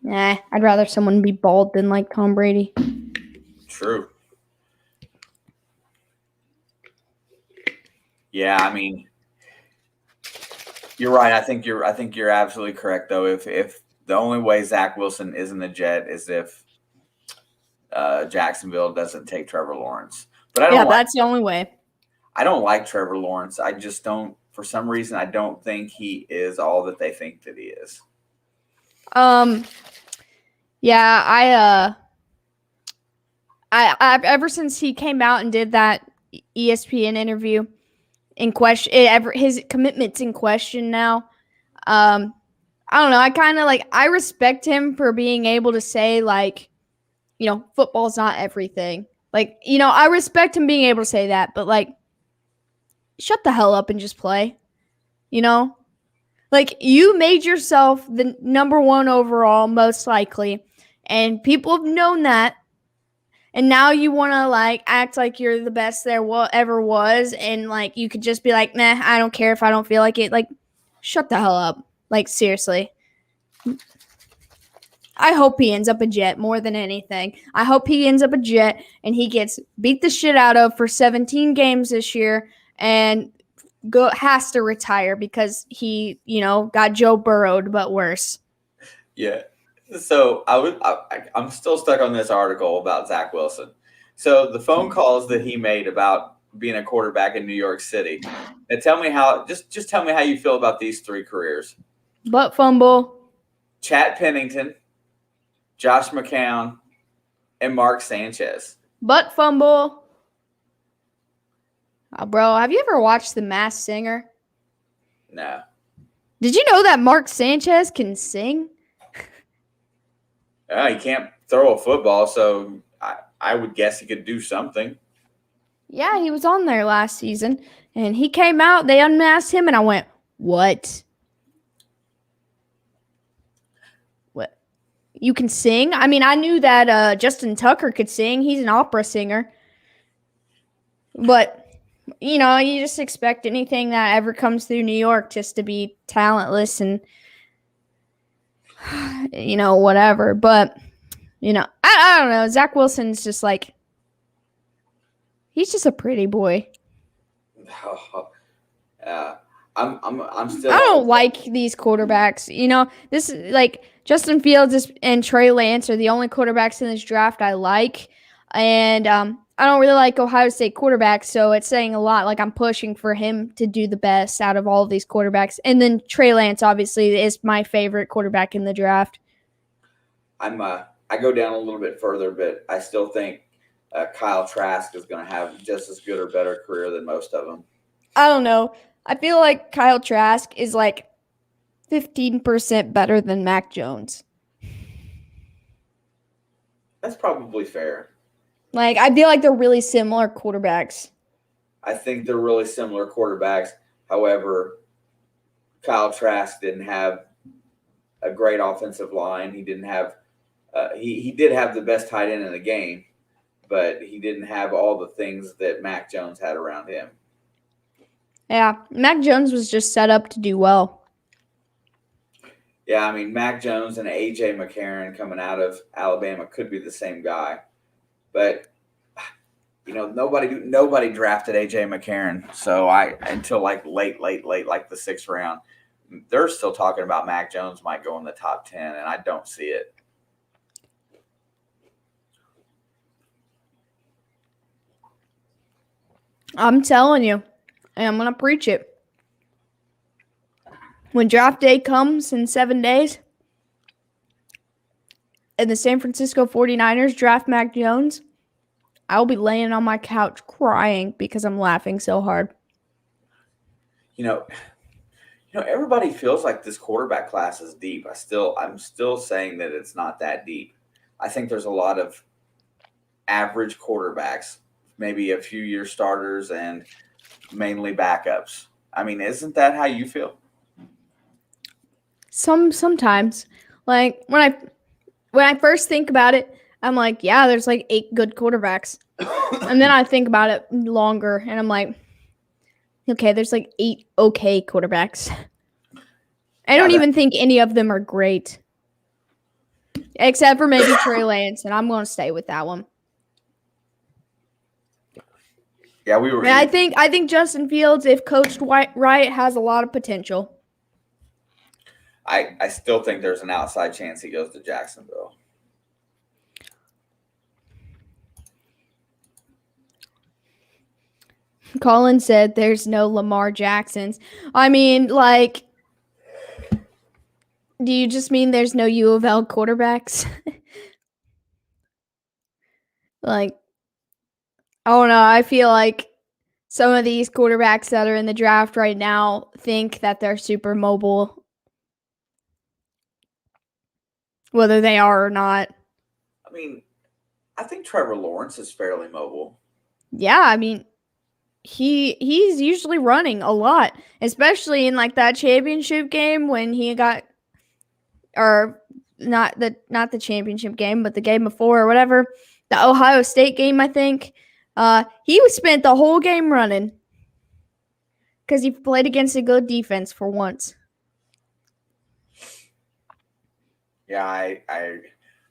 Nah, I'd rather someone be bald than like Tom Brady. True. Yeah, I mean, you're right. I think you're absolutely correct, though. If the only way Zach Wilson isn't a Jet is if Jacksonville doesn't take Trevor Lawrence. But I don't. That's the only way. I don't like Trevor Lawrence. I just don't. For some reason, I don't think he is all that they think that he is. Yeah, I ever since he came out and did that ESPN interview in question, his commitment's in question now. I don't know. I kind of I respect him for being able to say football's not everything. I respect him being able to say that, but shut the hell up and just play. You made yourself the number 1 overall, most likely, and people have known that. And now you want to act like you're the best there ever was, and you could just be like, nah, I don't care if I don't feel like it. Shut the hell up. Seriously. I hope he ends up a Jet more than anything. I hope he ends up a Jet and he gets beat the shit out of for 17 games this year and has to retire because he, got Joe Burrowed, but worse. Yeah. So I'm still stuck on this article about Zach Wilson. So the phone calls that he made about being a quarterback in New York City. Now tell me just tell me how you feel about these 3 careers. Butt fumble. Chad Pennington, Josh McCown, and Mark Sanchez. Butt fumble. Oh, bro, have you ever watched The Masked Singer? No. Did you know that Mark Sanchez can sing? He can't throw a football, so I would guess he could do something. Yeah, he was on there last season, and he came out, they unmasked him, and I went, what? What? You can sing? I mean, I knew that Justin Tucker could sing. He's an opera singer. But, you just expect anything that ever comes through New York just to be talentless and whatever. But, I don't know. Zach Wilson's just he's just a pretty boy. I'm still. I don't like these quarterbacks. This is Justin Fields and Trey Lance are the only quarterbacks in this draft I like. And I don't really like Ohio State quarterbacks, so it's saying a lot. I'm pushing for him to do the best out of all of these quarterbacks. And then Trey Lance, obviously, is my favorite quarterback in the draft. I'm I go down a little bit further, but I still think Kyle Trask is going to have just as good or better career than most of them. I don't know. I feel like Kyle Trask is like 15% better than Mac Jones. That's probably fair. Like, I feel like they're really similar quarterbacks. I think they're really similar quarterbacks. However, Kyle Trask didn't have a great offensive line. He didn't have he did have the best tight end in the game, but he didn't have all the things that Mac Jones had around him. Yeah, Mac Jones was just set up to do well. Yeah, I mean, Mac Jones and A.J. McCarron coming out of Alabama could be the same guy, but nobody drafted A.J. McCarron. So until like late, like the 6th round, they're still talking about Mac Jones might go in the top 10, and I don't see it. I'm telling you, and I'm going to preach it. When draft day comes in 7 days and the San Francisco 49ers draft Mac Jones, I'll be laying on my couch crying because I'm laughing so hard. Everybody feels like this quarterback class is deep. I'm still saying that it's not that deep. I think there's a lot of average quarterbacks, maybe a few year starters and mainly backups. I mean, isn't that how you feel? Sometimes, like when I first think about it, I'm like, yeah, there's like 8 good quarterbacks. And then I think about it longer and I'm like, okay, there's like 8 okay quarterbacks. I don't even think any of them are great. Except for maybe Trey Lance, and I'm going to stay with that one. Yeah, we were. And I think Justin Fields, if coached right, has a lot of potential. I still think there's an outside chance he goes to Jacksonville. Colin said there's no Lamar Jacksons. I mean, like, do you just mean there's no U of L quarterbacks? Like, I don't know. I feel like some of these quarterbacks that are in the draft right now think that they're super mobile, whether they are or not. I mean, I think Trevor Lawrence is fairly mobile. Yeah, I mean, he's usually running a lot, especially in like that championship game when he got, or not the championship game, but the game before or whatever, the Ohio State game, I think. He spent the whole game running because he played against a good defense for once. Yeah,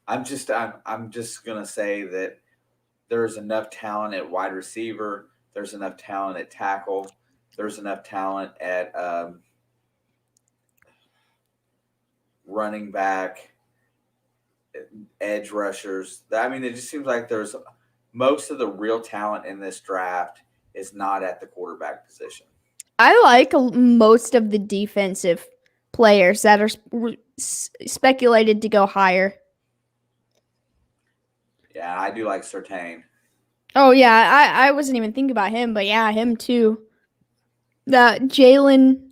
I'm just gonna say that there's enough talent at wide receiver. There's enough talent at tackle. There's enough talent at running back, edge rushers. I mean, it just seems like there's most of the real talent in this draft is not at the quarterback position. I like most of the defensive players that are speculated to go higher. Yeah, I do like Surtain. Oh, yeah, I wasn't even thinking about him, but yeah, him too. The Jalen,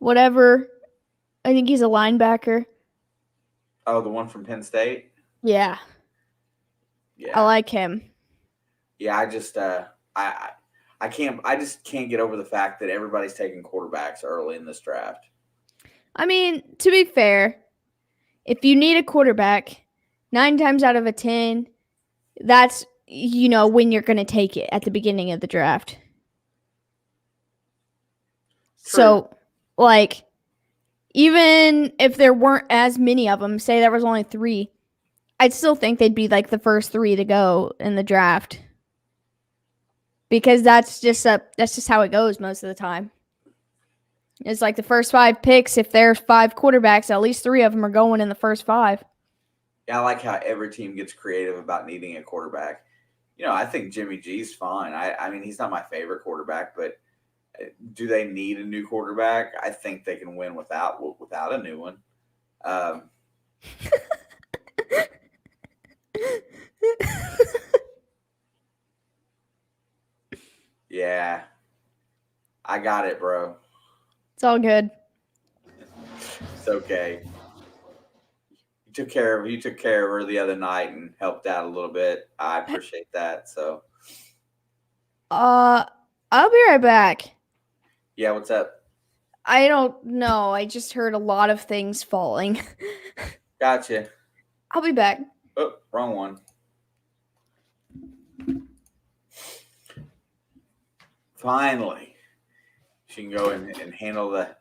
whatever, I think he's a linebacker. Oh, the one from Penn State? Yeah. I like him. Yeah, I just can't get over the fact that everybody's taking quarterbacks early in this draft. I mean, to be fair, if you need a quarterback, 9 times out of 10, that's, when you're going to take it at the beginning of the draft. True. So, like, even if there weren't as many of them, say there was only 3, I'd still think they'd be like the first 3 to go in the draft. Because that's just how it goes most of the time. It's like the first 5 picks, if there's 5 quarterbacks, at least 3 of them are going in the first 5. Yeah, I like how every team gets creative about needing a quarterback. I think Jimmy G's fine. I mean, he's not my favorite quarterback, but do they need a new quarterback? I think they can win without a new one. Yeah, I got it, bro. It's all good. It's okay. You took care of her the other night and helped out a little bit. I appreciate that. So Uh, I'll be right back. yeah, what's up? I don't know. I just heard a lot of things falling. Gotcha. I'll be back. Oh, wrong one. Finally, she can go and handle the.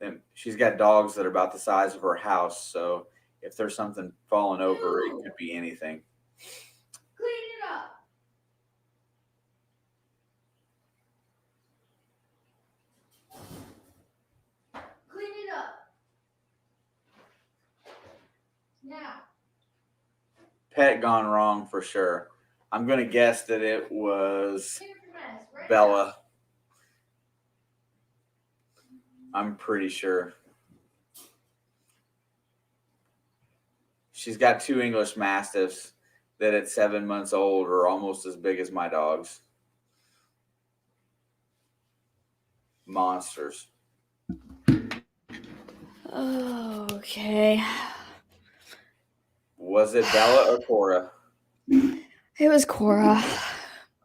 And she's got dogs that are about the size of her house. So if there's something falling over, it could be anything. Clean it up. Clean it up. Now. Pet gone wrong for sure. I'm going to guess that it was Bella. I'm pretty sure. She's got 2 English Mastiffs that at 7 months old are almost as big as my dogs. Monsters. Okay. Was it Bella or Cora? It was Cora.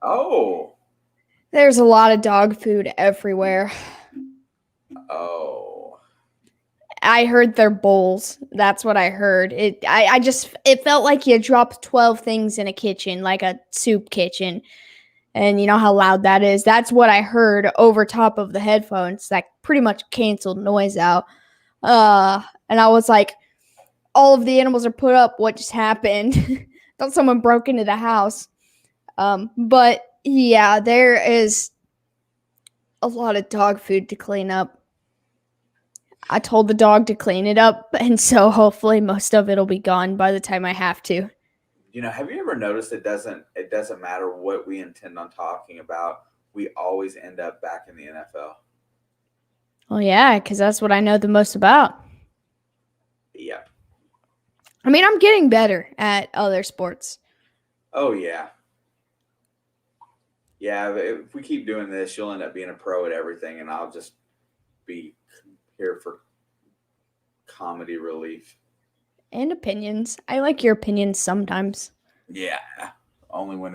Oh. There's a lot of dog food everywhere. Oh. I heard their bowls. That's what I heard. It felt like you dropped 12 things in a kitchen, like a soup kitchen. And you know how loud that is. That's what I heard over top of the headphones. That pretty much canceled noise out. And I was like, all of the animals are put up. What just happened? Thought someone broke into the house. But yeah, there is a lot of dog food to clean up. I told the dog to clean it up, and so hopefully most of it'll be gone by the time I have to. Have you ever noticed it doesn't matter what we intend on talking about, we always end up back in the NFL. Well, yeah, because that's what I know the most about. Yeah. I mean, I'm getting better at other sports. Oh yeah. Yeah, if we keep doing this, you'll end up being a pro at everything, and I'll just be here for comedy relief. And opinions. I like your opinions sometimes. Yeah, only well,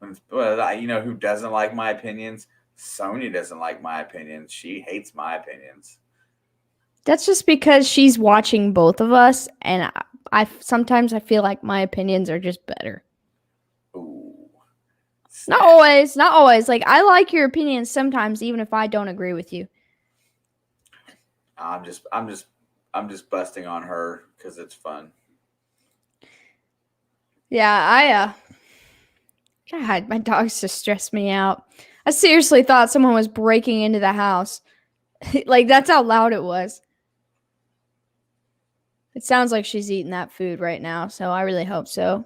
who doesn't like my opinions? Sony doesn't like my opinions. She hates my opinions. That's just because she's watching both of us, and I sometimes I feel like my opinions are just better. Ooh, not always, not always. Like I like your opinions sometimes, even if I don't agree with you. I'm just busting on her because it's fun. Yeah, God, my dogs just stress me out. I seriously thought someone was breaking into the house. Like, that's how loud it was. It sounds like she's eating that food right now, so I really hope so.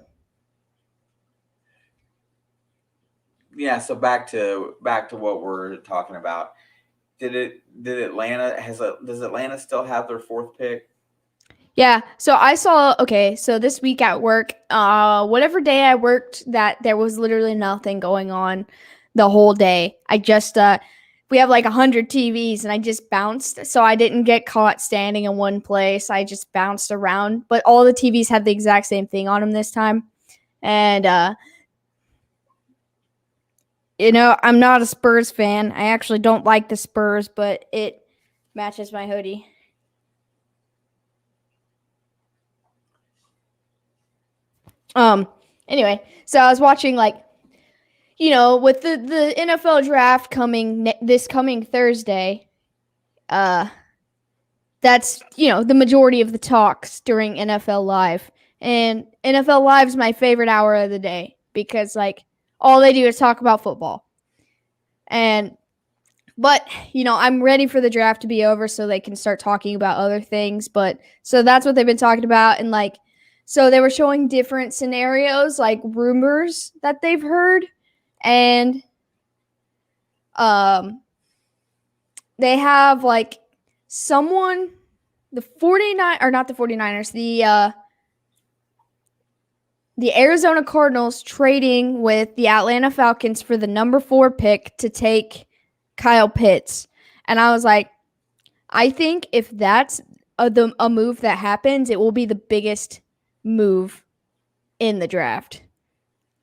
Yeah, so back to what we're talking about. Does Atlanta still have their fourth pick? Yeah, so I saw, okay, so this week at work, whatever day I worked, that there was literally nothing going on the whole day. We have like 100 TVs and I just bounced, so I didn't get caught standing in one place. I just bounced around, but all the TVs had the exact same thing on them this time. And, I'm not a Spurs fan. I actually don't like the Spurs, but it matches my hoodie. Anyway, so I was watching with the NFL draft coming this coming Thursday, that's, the majority of the talks during NFL Live. And NFL Live is my favorite hour of the day because all they do is talk about football. But I'm ready for the draft to be over so they can start talking about other things. But so that's what they've been talking about. And so they were showing different scenarios, like rumors that they've heard. And they have someone, the 49 or not the 49ers, the the Arizona Cardinals trading with the Atlanta Falcons for the number 4 pick to take Kyle Pitts. And I was like, I think if that's a move that happens, it will be the biggest move in the draft.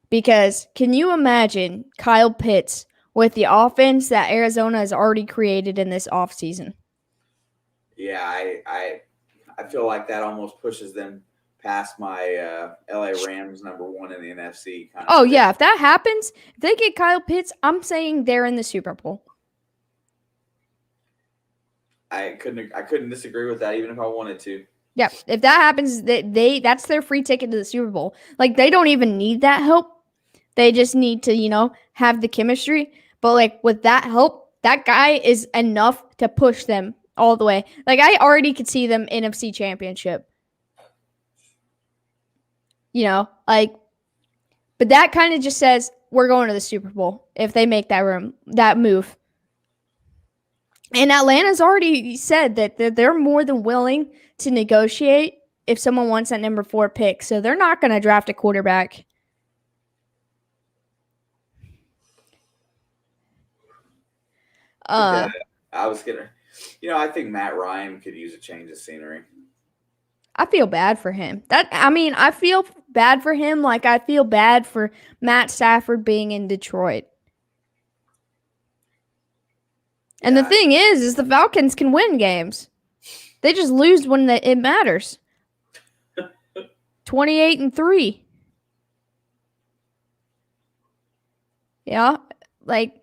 Because can you imagine Kyle Pitts with the offense that Arizona has already created in this offseason? Yeah, I feel like that almost pushes them past my LA Rams #1 in the NFC. Oh, yeah. If that happens, if they get Kyle Pitts, I'm saying they're in the Super Bowl. I couldn't disagree with that, even if I wanted to. Yeah, if that happens, that's their free ticket to the Super Bowl. Like, they don't even need that help. They just need to, have the chemistry. But, like, with that help, that guy is enough to push them all the way. Like, I already could see them NFC Championship. But that kind of just says we're going to the Super Bowl if they make that move. And Atlanta's already said that they're more than willing to negotiate if someone wants that number 4 pick. So they're not going to draft a quarterback. I was gonna, I think Matt Ryan could use a change of scenery. I feel bad for him. I feel bad for him like I feel bad for Matt Stafford being in Detroit. And the thing is the Falcons can win games. They just lose when it matters. 28-3. Yeah, like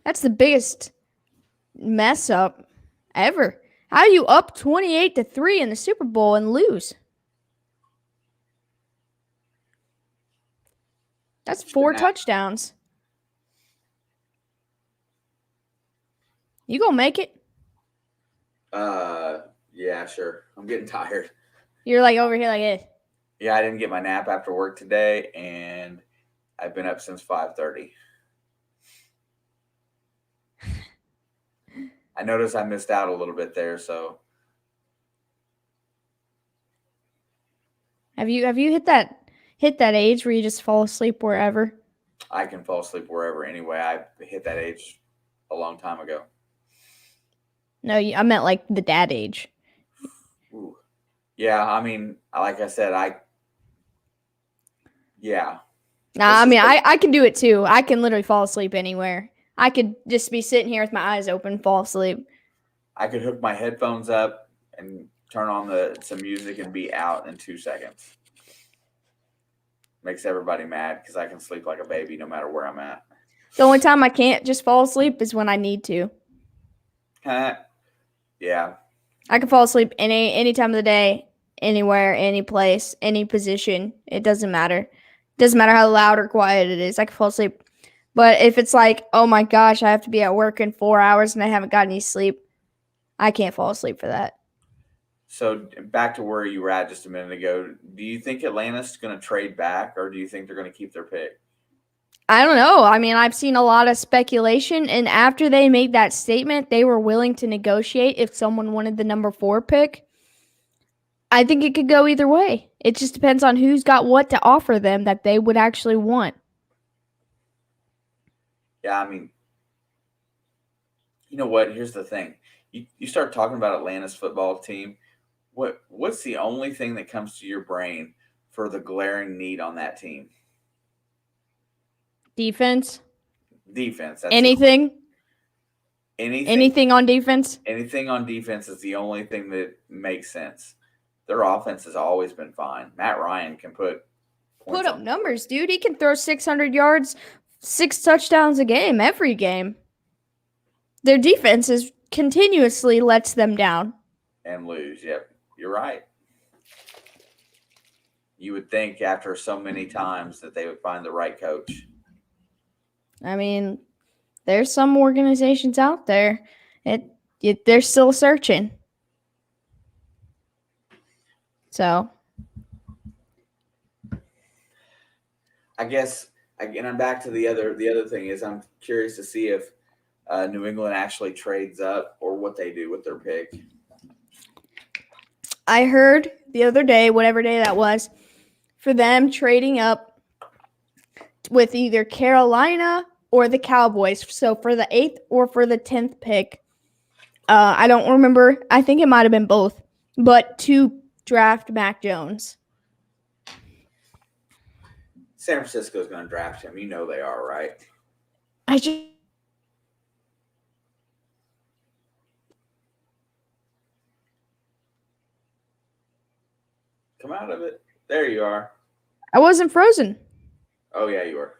that's the biggest mess up ever. How are you up 28-3 in the Super Bowl and lose? That's 4 touchdowns. You gonna make it? Yeah, sure. I'm getting tired. You're like over here like this. Yeah, I didn't get my nap after work today, and I've been up since 5:30. I noticed I missed out a little bit there, so. Have you hit that age where you just fall asleep wherever? I can fall asleep wherever anyway. I hit that age a long time ago. No, I meant like the dad age. Ooh. Yeah, I mean, like I said, yeah. Nah, I mean, I can do it too. I can literally fall asleep anywhere. I could just be sitting here with my eyes open, fall asleep. I could hook my headphones up and turn on some music and be out in 2 seconds. Makes everybody mad because I can sleep like a baby no matter where I'm at. The only time I can't just fall asleep is when I need to. Yeah. I can fall asleep any time of the day, anywhere, any place, any position. It doesn't matter. It doesn't matter how loud or quiet it is. I can fall asleep. But if it's like, oh my gosh, I have to be at work in 4 hours and I haven't got any sleep, I can't fall asleep for that. So back to where you were at just a minute ago, do you think Atlanta's going to trade back, or do you think they're going to keep their pick? I don't know. I mean, I've seen a lot of speculation, and after they made that statement, they were willing to negotiate if someone wanted the number 4 pick. I think it could go either way. It just depends on who's got what to offer them that they would actually want. Yeah, I mean, you know what? Here's the thing. You start talking about Atlanta's football team. What's the only thing that comes to your brain for the glaring need on that team? Defense. Defense. That's anything on defense? Anything on defense is the only thing that makes sense. Their offense has always been fine. Matt Ryan can put up numbers, dude. He can throw 600 yards, 6 touchdowns a game, every game. Their defense continuously lets them down. And lose. Yep, you're right. You would think after so many times that they would find the right coach. I mean, there's some organizations out there. They're still searching. So, I guess again, I'm back to the other thing is I'm curious to see if New England actually trades up or what they do with their pick. I heard the other day, whatever day that was, for them trading up with either Carolina or the Cowboys. So for the 8th or for the 10th pick, I don't remember. I think it might have been both, but to draft Mac Jones. San Francisco's going to draft him. You know they are, right? I just Come out of it. There you are. I wasn't frozen. Oh, yeah, you were.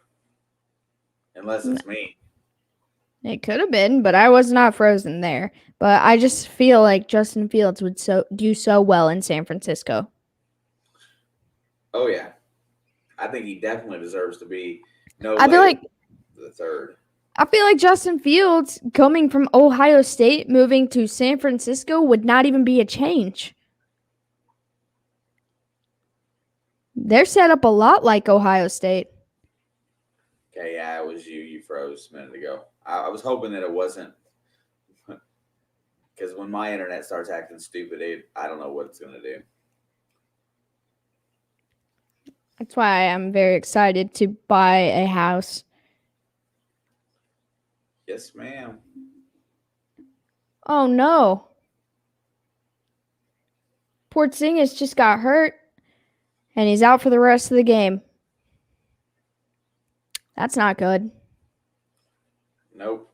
Unless it's me. It could have been, but I was not frozen there. But I just feel like Justin Fields would do so well in San Francisco. Oh, yeah. I think he definitely deserves to be the third. I feel like Justin Fields coming from Ohio State, moving to San Francisco would not even be a change. They're set up a lot like Ohio State. Okay, yeah, it was you. You froze a minute ago. I was hoping that it wasn't, because when my internet starts acting stupid, I don't know what it's going to do. That's why I'm very excited to buy a house. Yes, ma'am. Oh, no. Porzingis just got hurt, and he's out for the rest of the game. That's not good. Nope.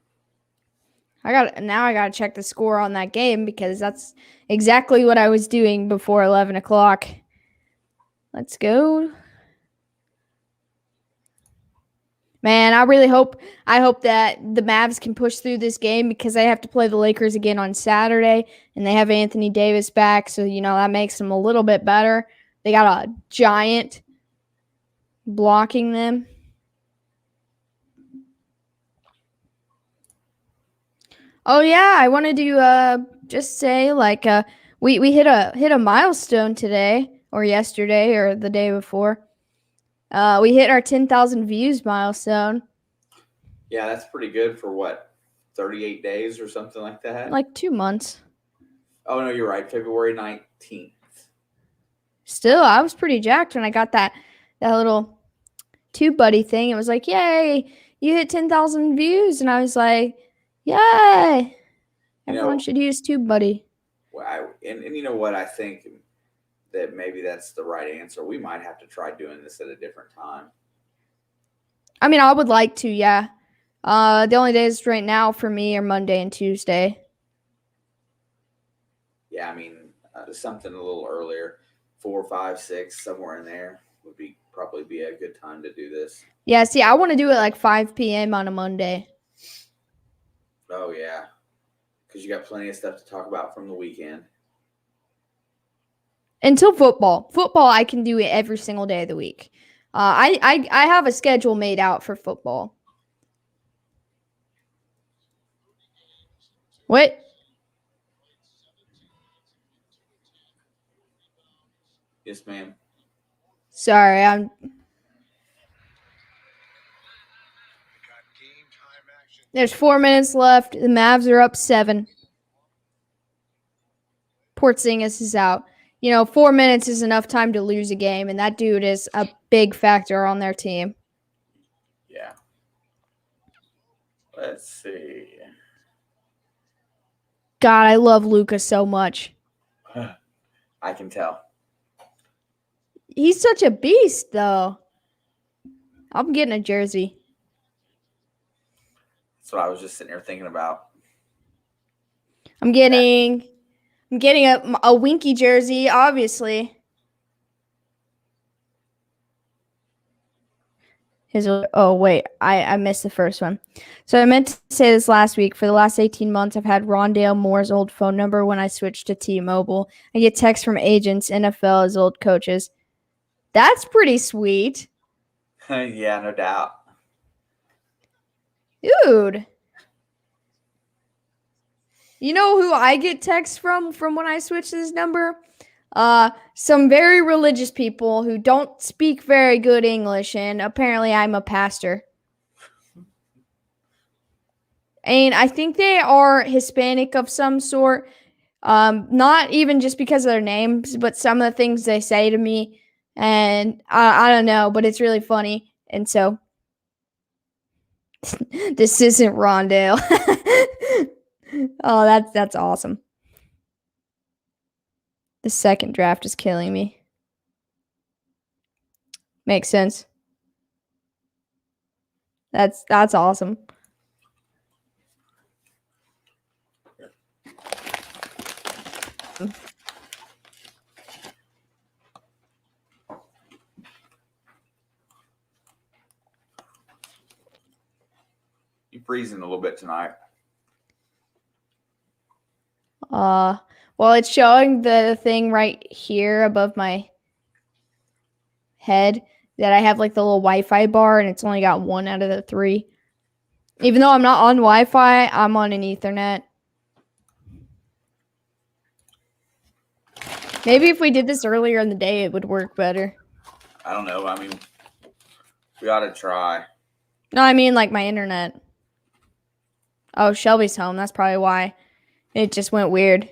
I got to check the score on that game because that's exactly what I was doing before 11 o'clock. Let's go. Man, I hope that the Mavs can push through this game because they have to play the Lakers again on Saturday, and they have Anthony Davis back, so that makes them a little bit better. They got a giant blocking them. Oh yeah, I wanted to just say we hit a milestone today or yesterday or the day before. We hit our 10,000 views milestone. Yeah, that's pretty good for what, 38 days or something like that? Like 2 months. Oh no, you're right. February 19th. Still, I was pretty jacked when I got that little TubeBuddy thing. It was like, yay, you hit 10,000 views. And I was like, yay. Everyone should use TubeBuddy. Well, and you know what? I think that maybe that's the right answer. We might have to try doing this at a different time. I mean, I would like to, yeah. The only days right now for me are Monday and Tuesday. Yeah, I mean, something a little earlier, 4, 5, 6, somewhere in there would probably be a good time to do this. Yeah, see, I want to do it like 5 p.m. on a Monday. Oh, yeah. Because you got plenty of stuff to talk about from the weekend. Until football. Football, I can do it every single day of the week. I have a schedule made out for football. What? Yes, ma'am. Sorry, There's 4 minutes left. The Mavs are up 7. Porzingis is out. 4 minutes is enough time to lose a game, and that dude is a big factor on their team. Yeah. Let's see. God, I love Luka so much. I can tell. He's such a beast, though. I'm getting a jersey. That's what I was just sitting here thinking about. I'm getting a Winky jersey, obviously. Oh, wait. I missed the first one. So I meant to say this last week. For the last 18 months, I've had Rondale Moore's old phone number when I switched to T-Mobile. I get texts from agents, NFL as old coaches. That's pretty sweet. Yeah, no doubt. Dude. You know who I get texts from when I switch this number? Some very religious people who don't speak very good English, and apparently I'm a pastor. And I think they are Hispanic of some sort. Not even just because of their names, but some of the things they say to me And I don't know, but it's really funny. And so this isn't Rondale. Oh, that's awesome. The second draft is killing me. Makes sense. That's awesome. You freezing a little bit tonight. Well, it's showing the thing right here above my head that I have like the little Wi-Fi bar, and it's only got 1 out of the 3. Even though I'm not on Wi-Fi, I'm on an Ethernet. Maybe if we did this earlier in the day, it would work better. I don't know. I mean, we ought to try. No, I mean like my internet. Oh, Shelby's home. That's probably why. It just went weird.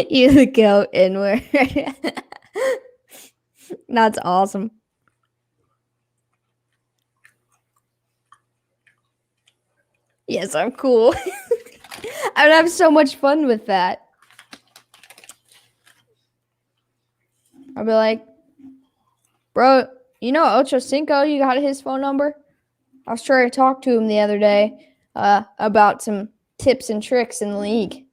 You go inward. That's awesome. Yes, I'm cool. I would have so much fun with that. I'll be like, bro, you know Ocho Cinco? You got his phone number? I was trying to talk to him the other day about some tips and tricks in the league.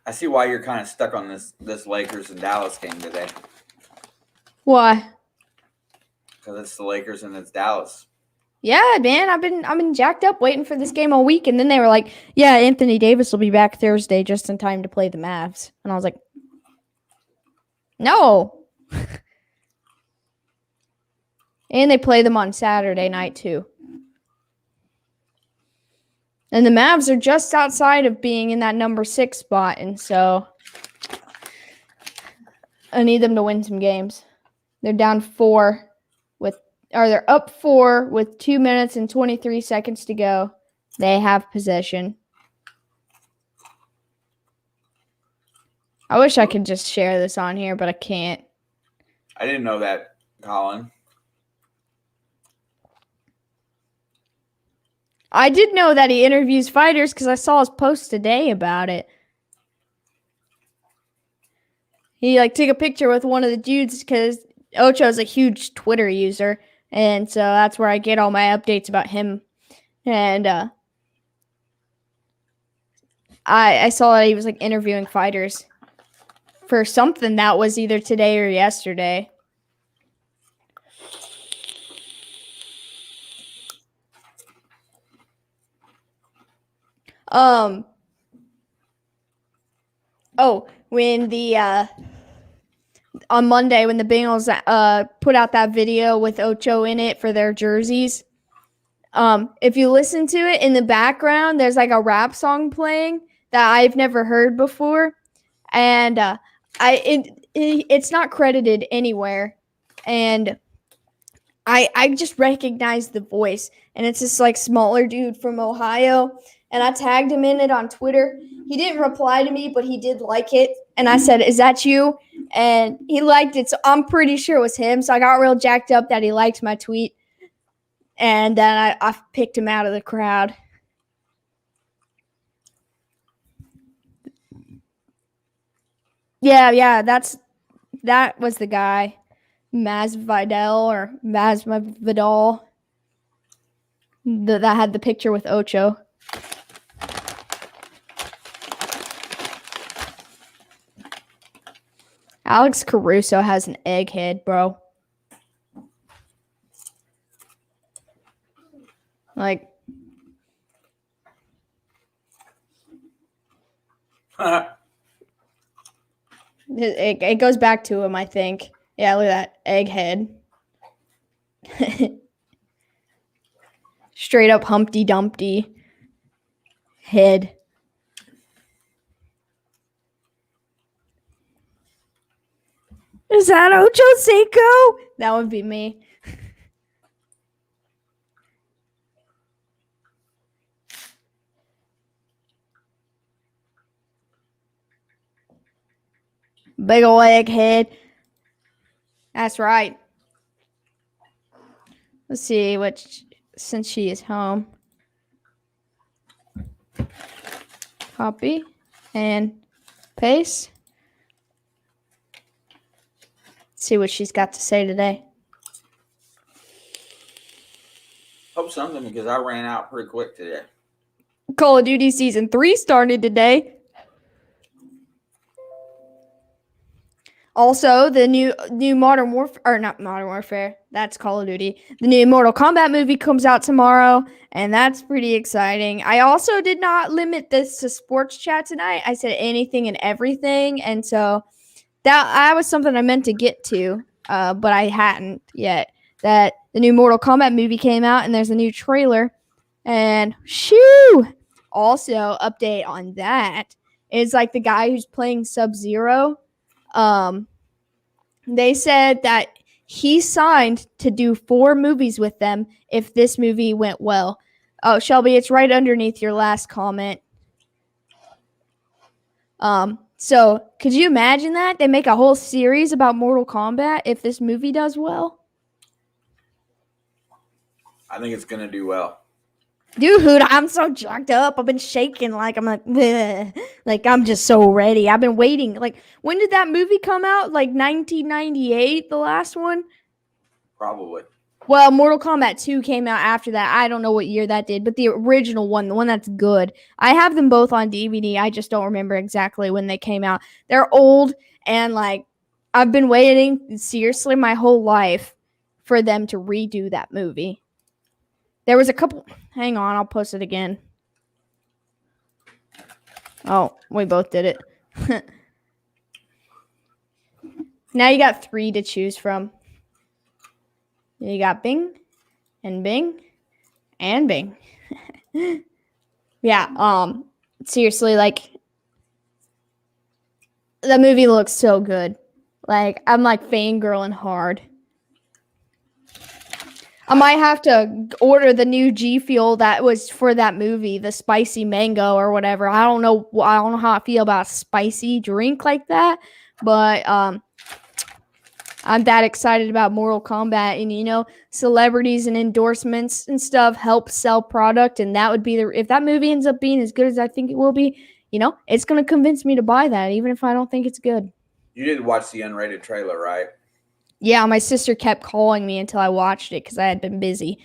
I see why you're kind of stuck on this Lakers and Dallas game today. Why? Because it's the Lakers and it's Dallas. Yeah, man, I've been jacked up waiting for this game all week, and then they were like, "Yeah, Anthony Davis will be back Thursday just in time to play the Mavs," and I was like, "No." And they play them on Saturday night too. And the Mavs are just outside of being in that number 6 spot, and so I need them to win some games. They're down 4 they're up 4 with 2 minutes and 23 seconds to go. They have possession. I wish I could just share this on here, but I can't. I didn't know that, Colin. I did know that he interviews fighters because I saw his post today about it. He took a picture with one of the dudes because Ocho's a huge Twitter user, and so that's where I get all my updates about him. And I saw that he was interviewing fighters for something that was either today or yesterday. When on Monday when the Bengals put out that video with Ocho in it for their jerseys, if you listen to it in the background, there's a rap song playing that I've never heard before, and it's not credited anywhere, and I just recognized the voice, and it's this smaller dude from Ohio, and I tagged him in it on Twitter. He didn't reply to me, but he did like it, and I said, "Is that you?" And he liked it, so I'm pretty sure it was him. So I got real jacked up that he liked my tweet, and then I picked him out of the crowd. Yeah, that was the guy, Masvidal or Masvidal, that had the picture with Ocho. Alex Caruso has an egghead, bro. It goes back to him, I think. Yeah, look at that egghead. Straight up Humpty Dumpty head. Is that Ocho Cinco? That would be me. Big ol' egghead. That's right. Let's see since she is home. Copy and paste. Let's see what she's got to say today. Hope something, because I ran out pretty quick today. Call of Duty Season 3 started today. Also, the new Modern Warfare, or not Modern Warfare, that's Call of Duty. The new Mortal Kombat movie comes out tomorrow, and that's pretty exciting. I also did not limit this to sports chat tonight. I said anything and everything, and so that was something I meant to get to, but I hadn't yet. That the new Mortal Kombat movie came out, and there's a new trailer, and shoo! Also, update on that is like the guy who's playing Sub-Zero. They said that he signed to do 4 movies with them if this movie went well. Oh, Shelby, it's right underneath your last comment. So could you imagine that? They make a whole series about Mortal Kombat if this movie does well? I think it's gonna do well. Dude, I'm so jacked up. I've been shaking like I'm like, bleh. Like I'm just so ready. I've been waiting. Like, when did that movie come out? Like 1998, the last one? Probably. Well, Mortal Kombat 2 came out after that. I don't know what year that did, but the original one, the one that's good. I have them both on DVD. I just don't remember exactly when they came out. They're old, and like I've been waiting seriously my whole life for them to redo that movie. There was a couple. Hang on, I'll post it again. Oh, we both did it. Now you got 3 to choose from. You got Bing and Bing and Bing. Yeah, seriously, like the movie looks so good. Like I'm like fangirling hard. I might have to order the new G Fuel that was for that movie, the spicy mango or whatever. I don't know how I feel about a spicy drink like that, but I'm that excited about Mortal Kombat, and celebrities and endorsements and stuff help sell product, and that would be if that movie ends up being as good as I think it will be, it's gonna convince me to buy that, even if I don't think it's good. You did watch the unrated trailer, right? Yeah, my sister kept calling me until I watched it because I had been busy.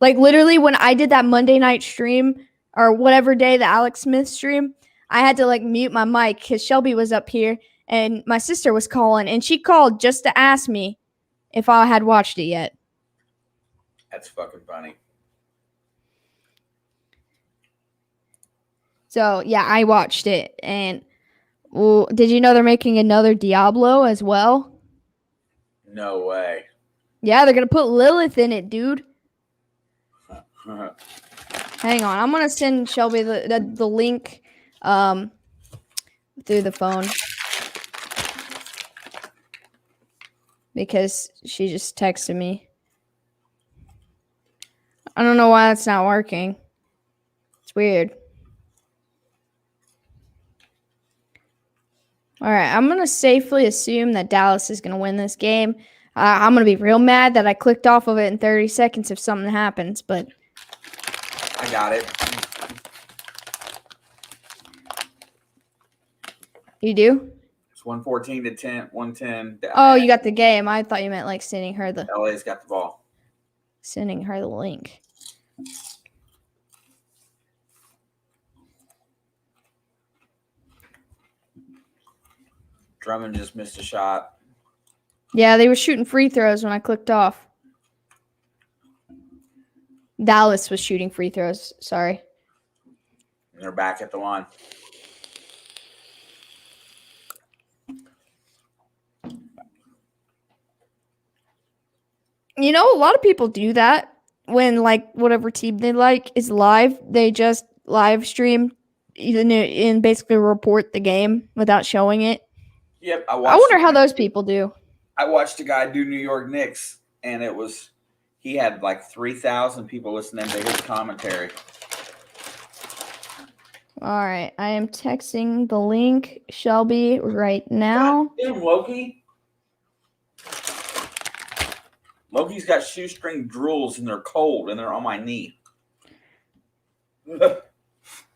Like literally when I did that Monday night stream or whatever day, the Alex Smith stream, I had to like mute my mic because Shelby was up here and my sister was calling, and she called just to ask me if I had watched it yet. That's fucking funny. So yeah, I watched it, and well, did you know they're making another Diablo as well? No way. Yeah, they're gonna put Lilith in it, dude. Hang on, I'm gonna send Shelby the link through the phone because she just texted me. I don't know why that's not working. It's weird. All right, I'm gonna safely assume that Dallas is gonna win this game. I'm gonna be real mad that I clicked off of it in 30 seconds if something happens, but I got it. You do? It's 114 to 110. Oh, you got the game. I thought you meant like sending her the LA's got the ball. Sending her the link. Drummond just missed a shot. Yeah, they were shooting free throws when I clicked off. Dallas was shooting free throws. Sorry. And they're back at the line. A lot of people do that when like whatever team they like is live. They just live stream and basically report the game without showing it. Yep, I wonder how those people do. I watched a guy do New York Knicks, and he had like 3,000 people listening to his commentary. All right, I am texting the link, Shelby, right now. God damn, Loki. Loki's got shoestring drools, and they're cold, and they're on my knee.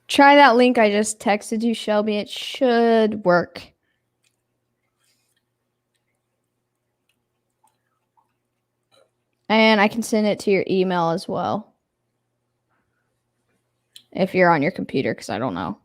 Try that link I just texted you, Shelby. It should work. And I can send it to your email as well. If you're on your computer, because I don't know.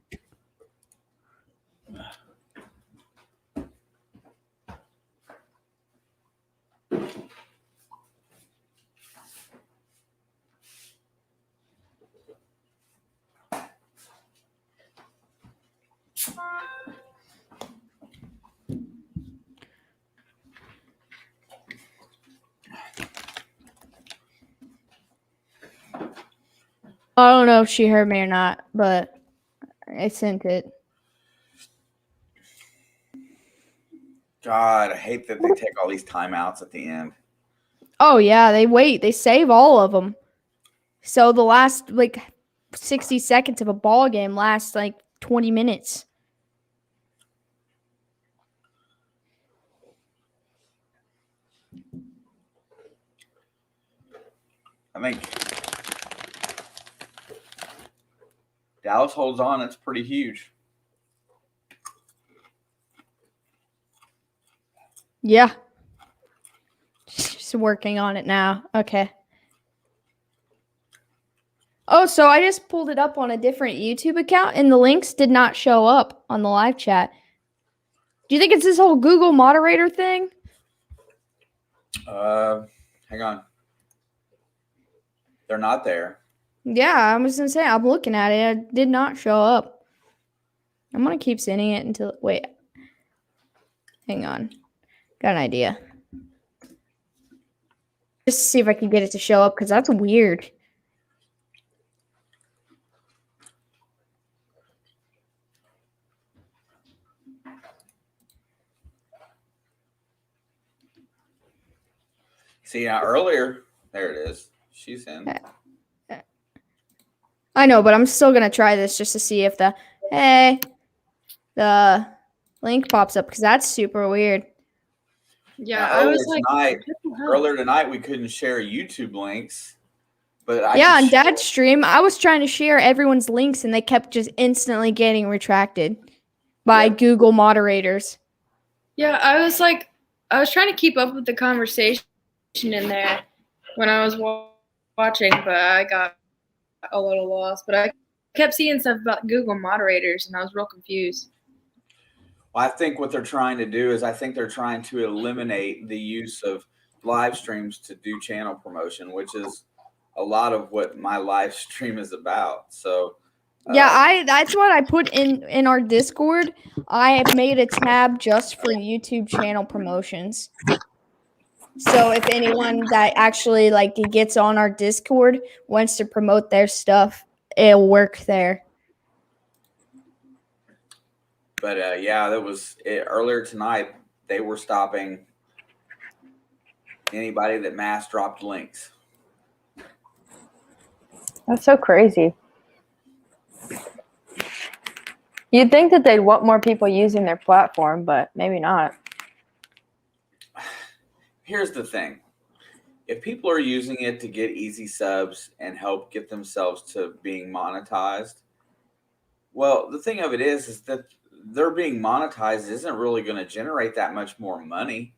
I don't know if she heard me or not, but I sent it. God, I hate that they take all these timeouts at the end. Oh, yeah, they save all of them. So the last, 60 seconds of a ball game lasts, 20 minutes. I think Dallas holds on. It's pretty huge. Yeah. Just working on it now. Okay. Oh, so I just pulled it up on a different YouTube account, and the links did not show up on the live chat. Do you think it's this whole Google moderator thing? Hang on. They're not there. Yeah, I was going to say, I'm looking at it. It did not show up. I'm going to keep sending it until... Wait. Hang on. Got an idea. Just to see if I can get it to show up, because that's weird. See, now earlier, there it is. She's in. I know, but I'm still going to try this just to see if the link pops up, because that's super weird. Yeah, now, I was like, earlier tonight, we couldn't share YouTube links. But on Dad's stream, I was trying to share everyone's links, and they kept just instantly getting retracted by Google moderators. Yeah, I was trying to keep up with the conversation in there when I was watching, but I got a little lost. But I kept seeing stuff about Google moderators, and I was real confused. Well, I think what they're trying to do is they're trying to eliminate the use of live streams to do channel promotion, which is a lot of what my live stream is about. So that's what I put in our Discord. I have made a tab just for YouTube channel promotions. So if anyone that actually gets on our Discord wants to promote their stuff, it'll work there. But that was it. Earlier tonight. They were stopping anybody that mass dropped links. That's so crazy. You'd think that they'd want more people using their platform, but maybe not. Here's the thing. If people are using it to get easy subs and help get themselves to being monetized, well, the thing of it is that they're being monetized isn't really going to generate that much more money.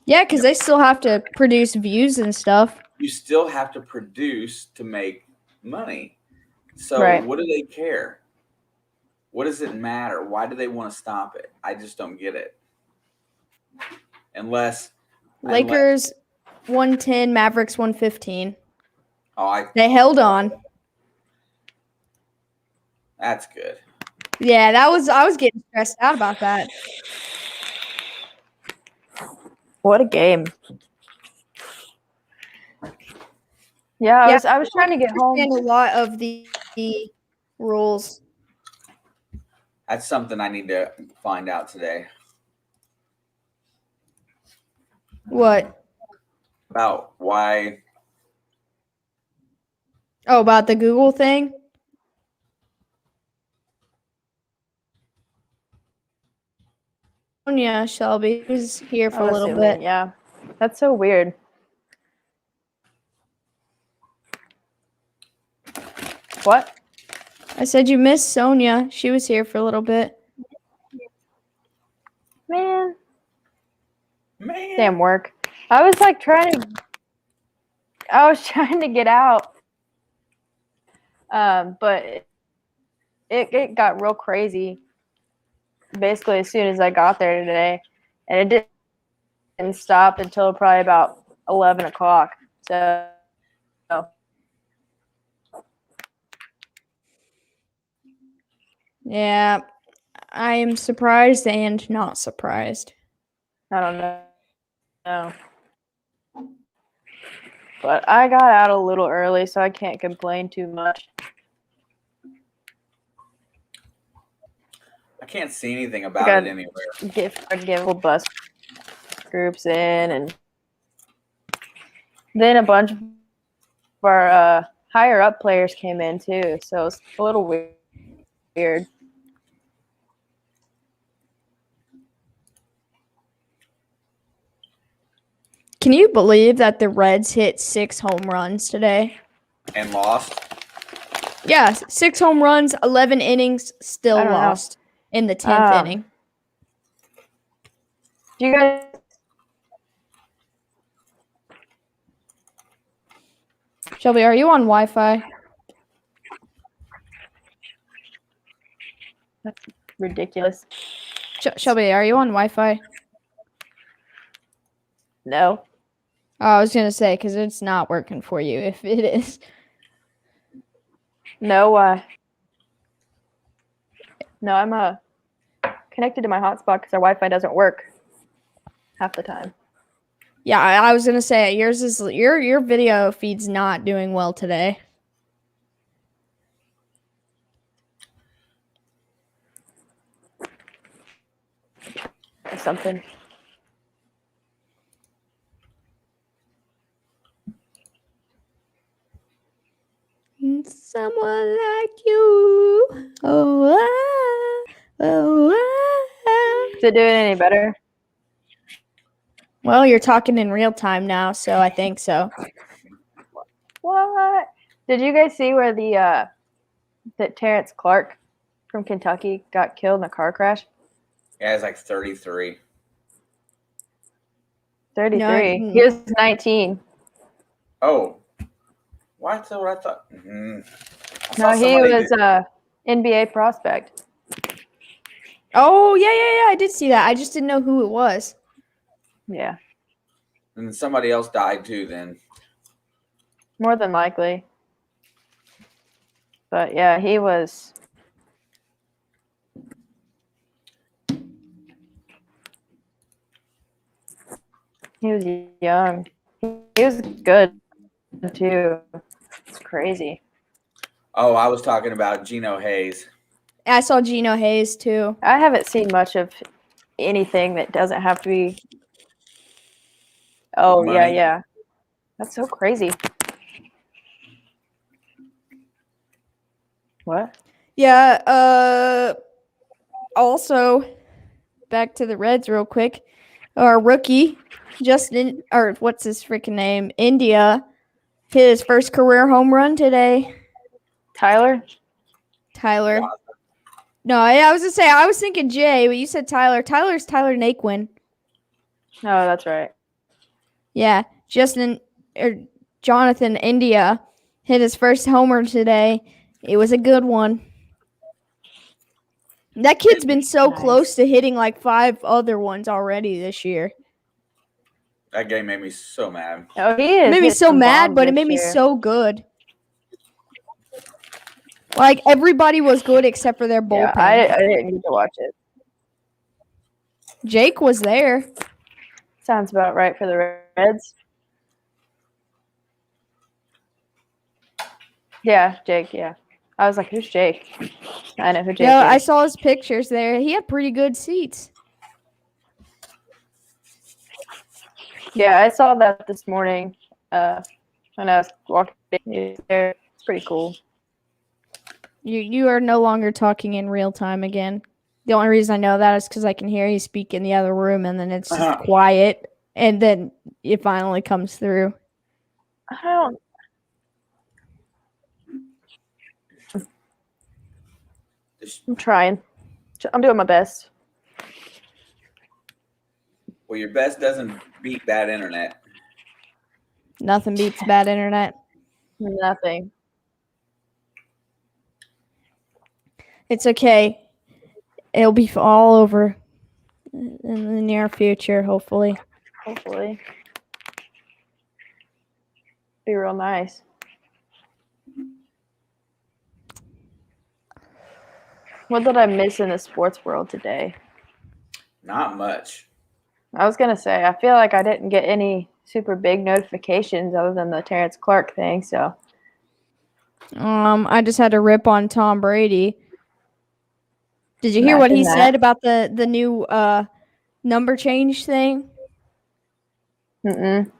Yeah, because they still have to produce views and stuff. You still have to produce to make money. So What do they care? What does it matter? Why do they want to stop it? I just don't get it. Unless Lakers 110, Mavericks 115. Oh, they held on. That's good. Yeah, I was getting stressed out about that. What a game. Yeah, I was trying to get home. A lot of the rules. That's something I need to find out today. What? about why? Oh, about the Google thing? Yeah, Shelby was here for I'm a little assuming, bit. yeah. That's so weird. What? I said you missed Sonia. She was here for a little bit. Man. Man, Damn work. I was trying to get out. But it got real crazy basically as soon as I got there today. And it didn't stop until probably about 11 o'clock. So Yeah, I am surprised and not surprised. I don't know. No. But I got out a little early, so I can't complain too much. I can't see anything I about got it anywhere. give bus groups in, and then a bunch of our higher up players came in too. So it's a little weird. Can you believe that the Reds hit 6 home runs today? And lost. Yeah, 6 home runs, 11 innings, still I don't know. lost in the 10th inning. Do you guys? Shelby, are you on Wi-Fi? That's ridiculous. Shelby, are you on Wi-Fi? No. Oh, I was gonna say because it's not working for you. If it is, No. No, I'm connected to my hotspot because our Wi-Fi doesn't work half the time. yeah, I was gonna say yours is your video feed's not doing well today. Or something. Someone like you. Oh, Is it doing any better? Well, you're talking in real time now, so I think so. What? Did you guys see where that Terrence Clark from Kentucky got killed in a car crash? Yeah, it's like 33. 33. No, I didn't. He was 19. Oh, why? That's what I thought. I No, saw he somebody was a NBA prospect. Oh, yeah. I did see that. I just didn't know who it was. Yeah, and somebody else died too. Then more than likely. But yeah, he was. He was young. He was good too. It's crazy. oh, I was talking about Geno Hayes. I saw Geno Hayes too. I haven't seen much of anything that doesn't have to be. Oh Money. yeah. That's so crazy. What? Yeah. Also, back to the Reds real quick. Our rookie, Justin, or what's his freaking name? India, hit his first career home run today. Tyler? Tyler. No, I was gonna say I was thinking Jay, but you said Tyler. Tyler's Tyler Naquin. Oh, that's right. Yeah, Jonathan India hit his first homer today. It was a good one. That kid's been so Nice. close to hitting like 5 other ones already this year. That game made me so mad. Oh, he is. It made me hitting so some mad, bombs but it this made me year. so good. Like everybody was good except for their Yeah, bullpen. I didn't need to watch it. Jake was there. Sounds about right for the Reds. Yeah, Jake, yeah. I was like, who's Jake? I know who Jake Yeah, I is. saw his pictures there. He had pretty good seats. Yeah, I saw that this morning when I was walking there. It's pretty cool. You are no longer talking in real time again. The only reason I know that is because I can hear you speak in the other room, and then it's just quiet, and then it finally comes through. I don't. I'm trying. I'm doing my best. Well, your best doesn't beat bad internet. Nothing beats bad internet. Nothing. It's okay. It'll be all over in the near future, hopefully. Hopefully. Be real nice. What did I miss in the sports world today? Not much. I was gonna say, I feel like I didn't get any super big notifications other than the Terrence Clark thing, so I just had to rip on Tom Brady. Did you hear what he Imagine that. said about the new number change thing? Mm-mm.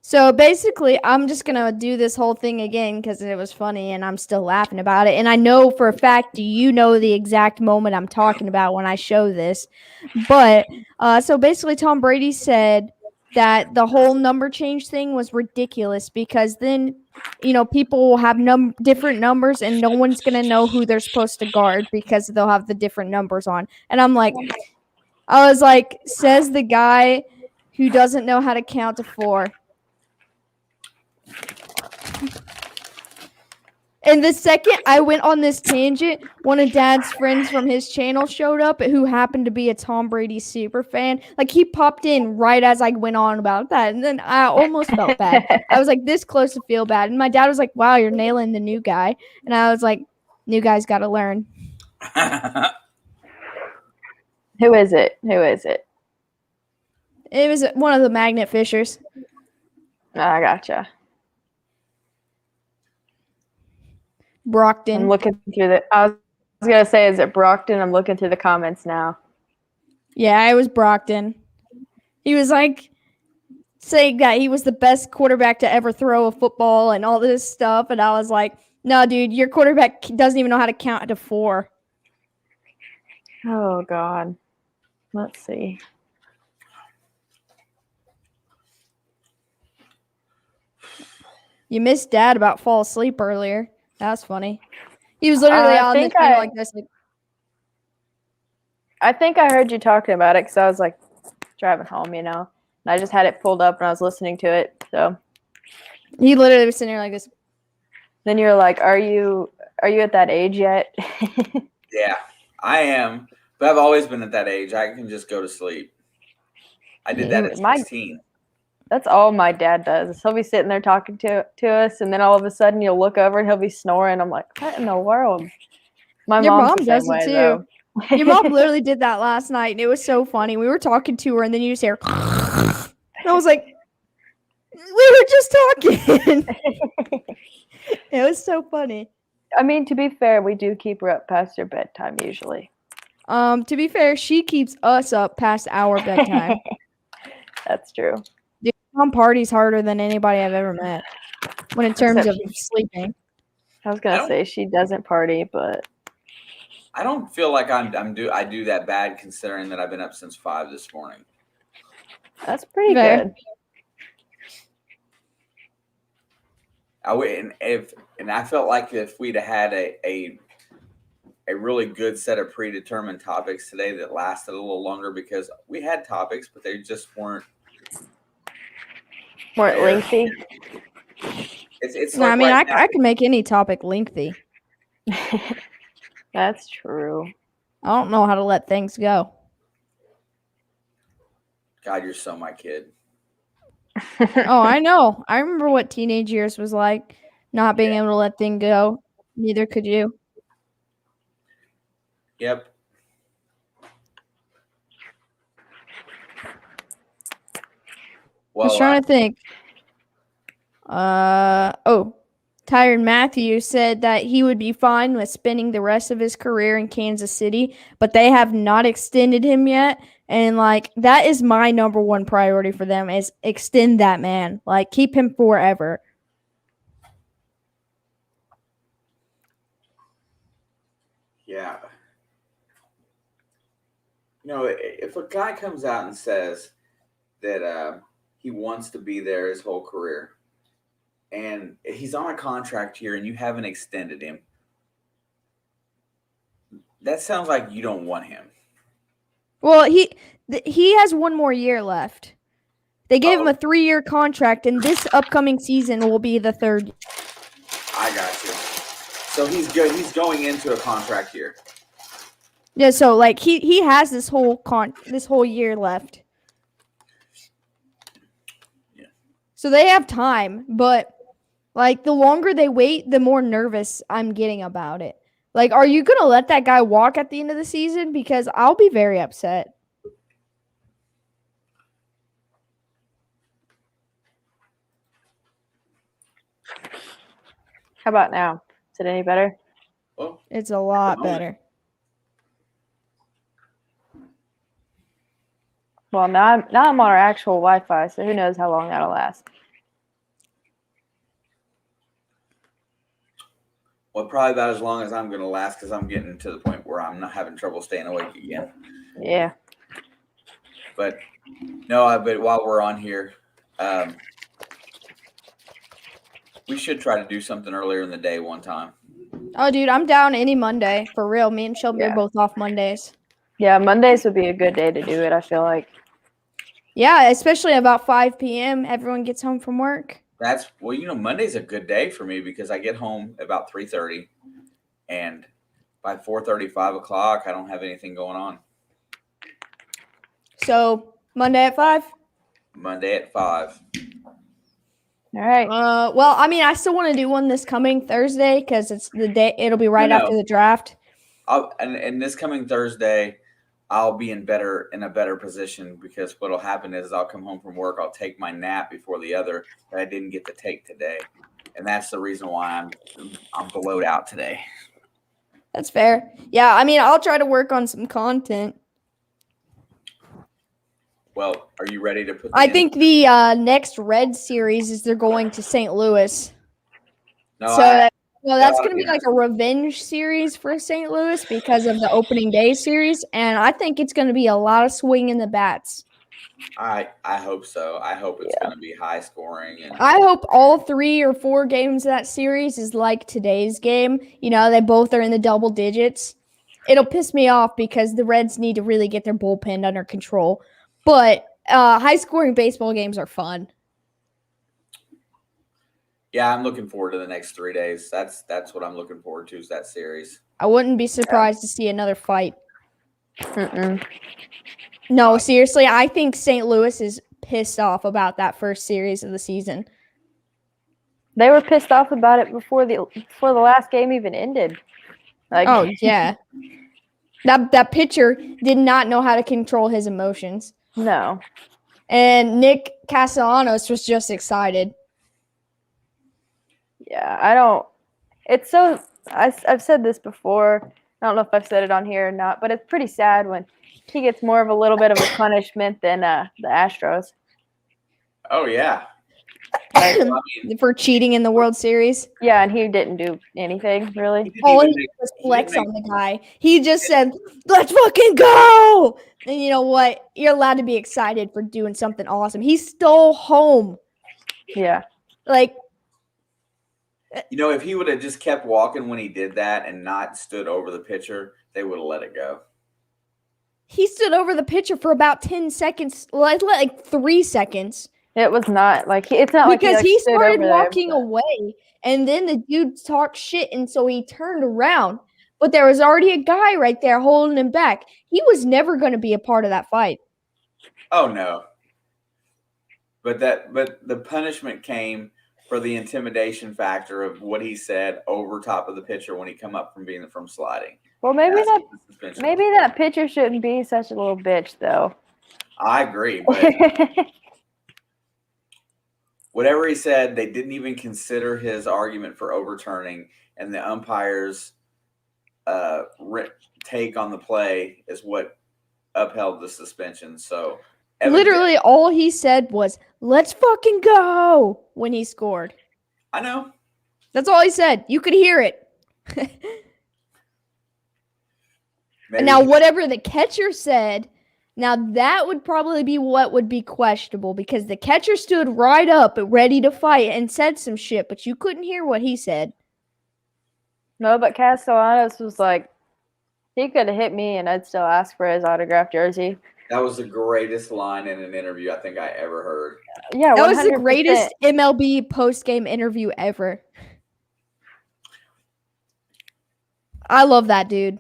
So basically, I'm just gonna do this whole thing again because it was funny and I'm still laughing about it. And I know for a fact you know the exact moment I'm talking about when I show this. But so basically, Tom Brady said that the whole number change thing was ridiculous because then people will have different numbers and no one's gonna know who they're supposed to guard because they'll have the different numbers on. And I was like, says the guy who doesn't know how to count to 4. And the second I went on this tangent, one of Dad's friends from his channel showed up who happened to be a Tom Brady super fan. Like, he popped in right as I went on about that. And then I almost felt bad. I was like this close to feel bad. And my dad was like, wow, you're nailing the new guy. And I was like, new guy's got to learn. Who is it? Who is it? It was one of the Magnet Fishers. I gotcha. Brockton. I'm looking through I was gonna say, is it Brockton? I'm looking through the comments now. Yeah, it was Brockton. He was like saying that he was the best quarterback to ever throw a football and all this stuff. And I was like, no, dude, your quarterback doesn't even know how to count to 4. Oh God. Let's see. You missed Dad about fall asleep earlier. That was funny. He was literally on the channel like this. Like, I think I heard you talking about it because I was like driving home, and I just had it pulled up and I was listening to it. So he literally was sitting there like this. then you're like, "Are you at that age yet?" Yeah, I am. But I've always been at that age. I can just go to sleep. I did that at 16. That's all my dad does. He'll be sitting there talking to us, and then all of a sudden you'll look over and he'll be snoring. I'm like, what in the world? Your mom does it too. Though. Your mom literally did that last night, and it was so funny. We were talking to her, and then you just hear, and I was like, we were just talking. It was so funny. I mean, to be fair, we do keep her up past her bedtime usually. To be fair, she keeps us up past our bedtime. That's true. Dude, mom parties harder than anybody I've ever met. When in terms of sleeping. I was gonna say she doesn't party, but I don't feel like I do that bad considering that I've been up since 5 this morning. That's pretty good. I felt like if we'd had a really good set of predetermined topics today that lasted a little longer, because we had topics, but they just weren't lengthy. It's no, like I mean, right I can make any topic lengthy. That's true. I don't know how to let things go. God, you're so my kid. Oh, I know. I remember what teenage years was like, not being able to let things go. Neither could you. Yep. Well, I was trying to think. Tyrann Mathieu said that he would be fine with spending the rest of his career in Kansas City, but they have not extended him yet. And like that is my number one priority for them is extend that man. Like keep him forever. Yeah. If a guy comes out and says that he wants to be there his whole career, and he's on a contract here, and you haven't extended him, that sounds like you don't want him. Well, he has one more year left. They gave him a 3-year contract, and this upcoming season will be the third. I got you. So he's good. He's going into a contract year. Yeah, so like he has this whole year left. Yeah. So they have time, but like the longer they wait, the more nervous I'm getting about it. Like, are you gonna let that guy walk at the end of the season? Because I'll be very upset. How about now? Is it any better? Well, It's a lot better. Well, now I'm on our actual Wi-Fi, so who knows how long that'll last. well, probably about as long as I'm going to last because I'm getting to the point where I'm not having trouble staying awake again. Yeah. But no, but while we're on here, we should try to do something earlier in the day one time. Oh, dude, I'm down any Monday for real. Me and Shelby are both off Mondays. Yeah, Mondays would be a good day to do it, I feel like. Yeah, especially about 5 p.m. Everyone gets home from work. Monday's a good day for me because I get home about 3:30, and by 4:30, 5 o'clock, I don't have anything going on. So Monday at 5. Monday at 5. All right. Well, I mean, I still want to do one this coming Thursday because it's the day. It'll be right after the draft. And this coming Thursday, I'll be in a better position because what'll happen is I'll come home from work, I'll take my nap before the other that I didn't get to take today, and that's the reason why I'm blowed out today. That's fair. Yeah, I mean, I'll try to work on some content. Well, are you ready to put? I think the next Red series is they're going to St. Louis. That's going to be like a revenge series for St. Louis because of the opening day series, and I think it's going to be a lot of swinging the bats. I hope so. I hope it's going to be high scoring. And I hope all 3 or 4 games of that series is like today's game. You know, they both are in the double digits. It'll piss me off because the Reds need to really get their bullpen under control. But high-scoring baseball games are fun. Yeah, I'm looking forward to the next 3 days. That's what I'm looking forward to is that series. I wouldn't be surprised to see another fight. Mm-mm. No, seriously, I think St. Louis is pissed off about that first series of the season. They were pissed off about it before the last game even ended. Like, oh yeah, that pitcher did not know how to control his emotions. No. And Nick Castellanos was just excited. Yeah, I don't. It's so. I've said this before. I don't know if I've said it on here or not, but it's pretty sad when he gets more of a little bit of a punishment than the Astros. Oh yeah. For cheating in the World Series. Yeah, and he didn't do anything really. He just flex on the guy. He just said, "Let's fucking go!" And you know what? You're allowed to be excited for doing something awesome. He stole home. Yeah. Like, if he would have just kept walking when he did that and not stood over the pitcher, they would have let it go. He stood over the pitcher for about 10 seconds, like 3 seconds. It was not like it's not because like he started walking away, and then the dude talked shit, and so he turned around. But there was already a guy right there holding him back. He was never going to be a part of that fight. Oh no. But the punishment came for the intimidation factor of what he said over top of the pitcher when he come up from sliding. Well, maybe that pitcher shouldn't be such a little bitch, though. I agree, but whatever he said, they didn't even consider his argument for overturning, and the umpires' take on the play is what upheld the suspension. So Literally, all he said was, "Let's fucking go," when he scored. I know. That's all he said. You could hear it. And now, whatever the catcher said, now that would probably be what would be questionable, because the catcher stood right up ready to fight and said some shit, but you couldn't hear what he said. No, but Castellanos was like, he could have hit me and I'd still ask for his autographed jersey. That was the greatest line in an interview I think I ever heard. Yeah, that 100%. Was the 100%. greatest MLB post-game interview ever. I love that dude.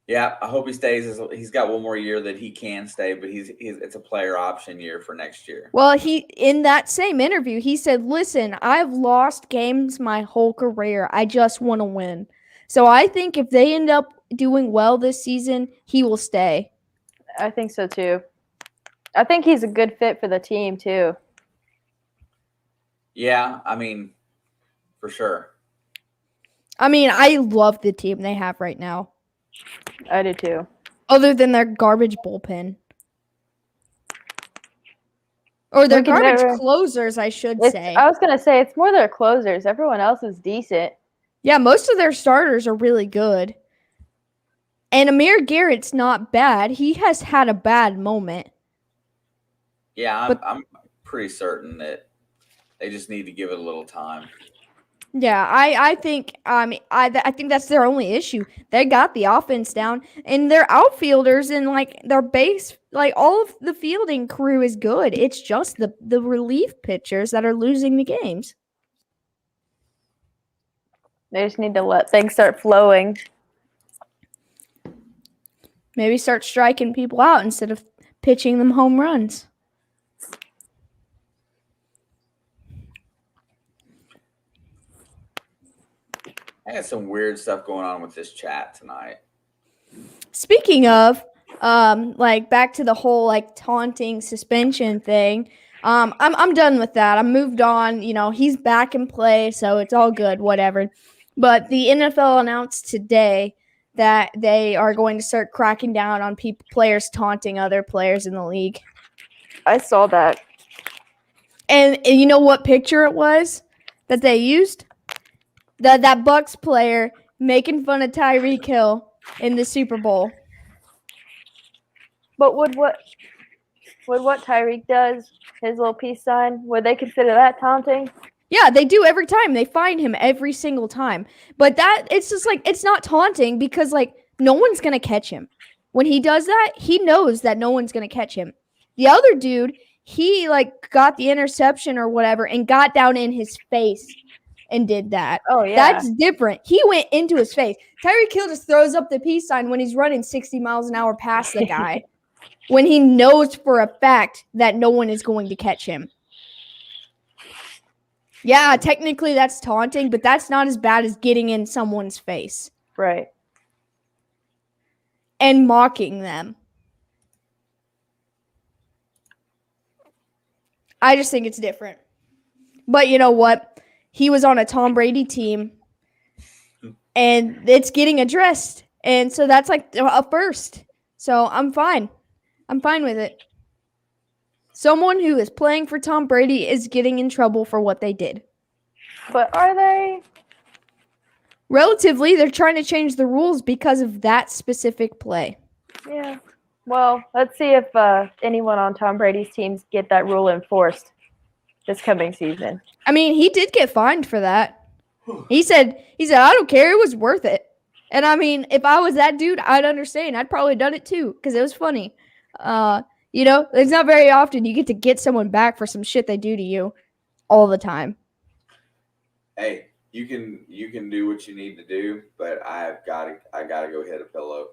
Yeah, I hope he stays. He's got one more year that he can stay, but it's a player option year for next year. Well, in that same interview, he said, "Listen, I've lost games my whole career. I just want to win." So I think if they end up doing well this season, he will stay. I think so too. I think he's a good fit for the team too. Yeah, I mean, for sure. I mean, I love the team they have right now. I do too. Other than their garbage bullpen. Or their garbage closers, I should say. I was going to say, it's more their closers. Everyone else is decent. Yeah, most of their starters are really good. And Amir Garrett's not bad. He has had a bad moment. Yeah, I'm pretty certain that they just need to give it a little time. Yeah, I think I think that's their only issue. They got the offense down, and their outfielders and like their base, like all of the fielding crew is good. It's just the relief pitchers that are losing the games. They just need to let things start flowing. Maybe start striking people out instead of pitching them home runs. I got some weird stuff going on with this chat tonight. Speaking of, like back to the whole like taunting suspension thing. I'm done with that. I'm moved on. You know, he's back in play, so it's all good, whatever. But the NFL announced today that they are going to start cracking down on players taunting other players in the league. I saw that. And you know what picture it was that they used? That Bucks player making fun of Tyreek Hill in the Super Bowl. But would what Tyreek does, his little peace sign, would they consider that taunting? Yeah, they do every time. They find him every single time. But it's just like, it's not taunting because like no one's going to catch him. When he does that, he knows that no one's going to catch him. The other dude, he like got the interception or whatever and got down in his face and did that. Oh, yeah. That's different. He went into his face. Tyreek Hill just throws up the peace sign when he's running 60 miles an hour past the guy when he knows for a fact that no one is going to catch him. Yeah, technically that's taunting, but that's not as bad as getting in someone's face. Right. And mocking them. I just think it's different. But you know what? He was on a Tom Brady team, and it's getting addressed. And so that's like a first. So I'm fine. I'm fine with it. Someone who is playing for Tom Brady is getting in trouble for what they did. But are they? Relatively, they're trying to change the rules because of that specific play. Yeah. Well, let's see if anyone on Tom Brady's teams get that rule enforced this coming season. I mean, he did get fined for that. He said, I don't care. It was worth it. And I mean, if I was that dude, I'd understand. I'd probably done it too because it was funny. You know, it's not very often you get someone back for some shit they do to you all the time. Hey, you can do what you need to do, but I gotta go hit a pillow.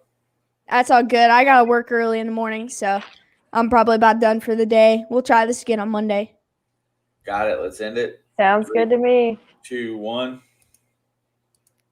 That's all good. I gotta work early in the morning, so I'm probably about done for the day. We'll try this again on Monday. Got it. Let's end it. Sounds good to me. 2, 1.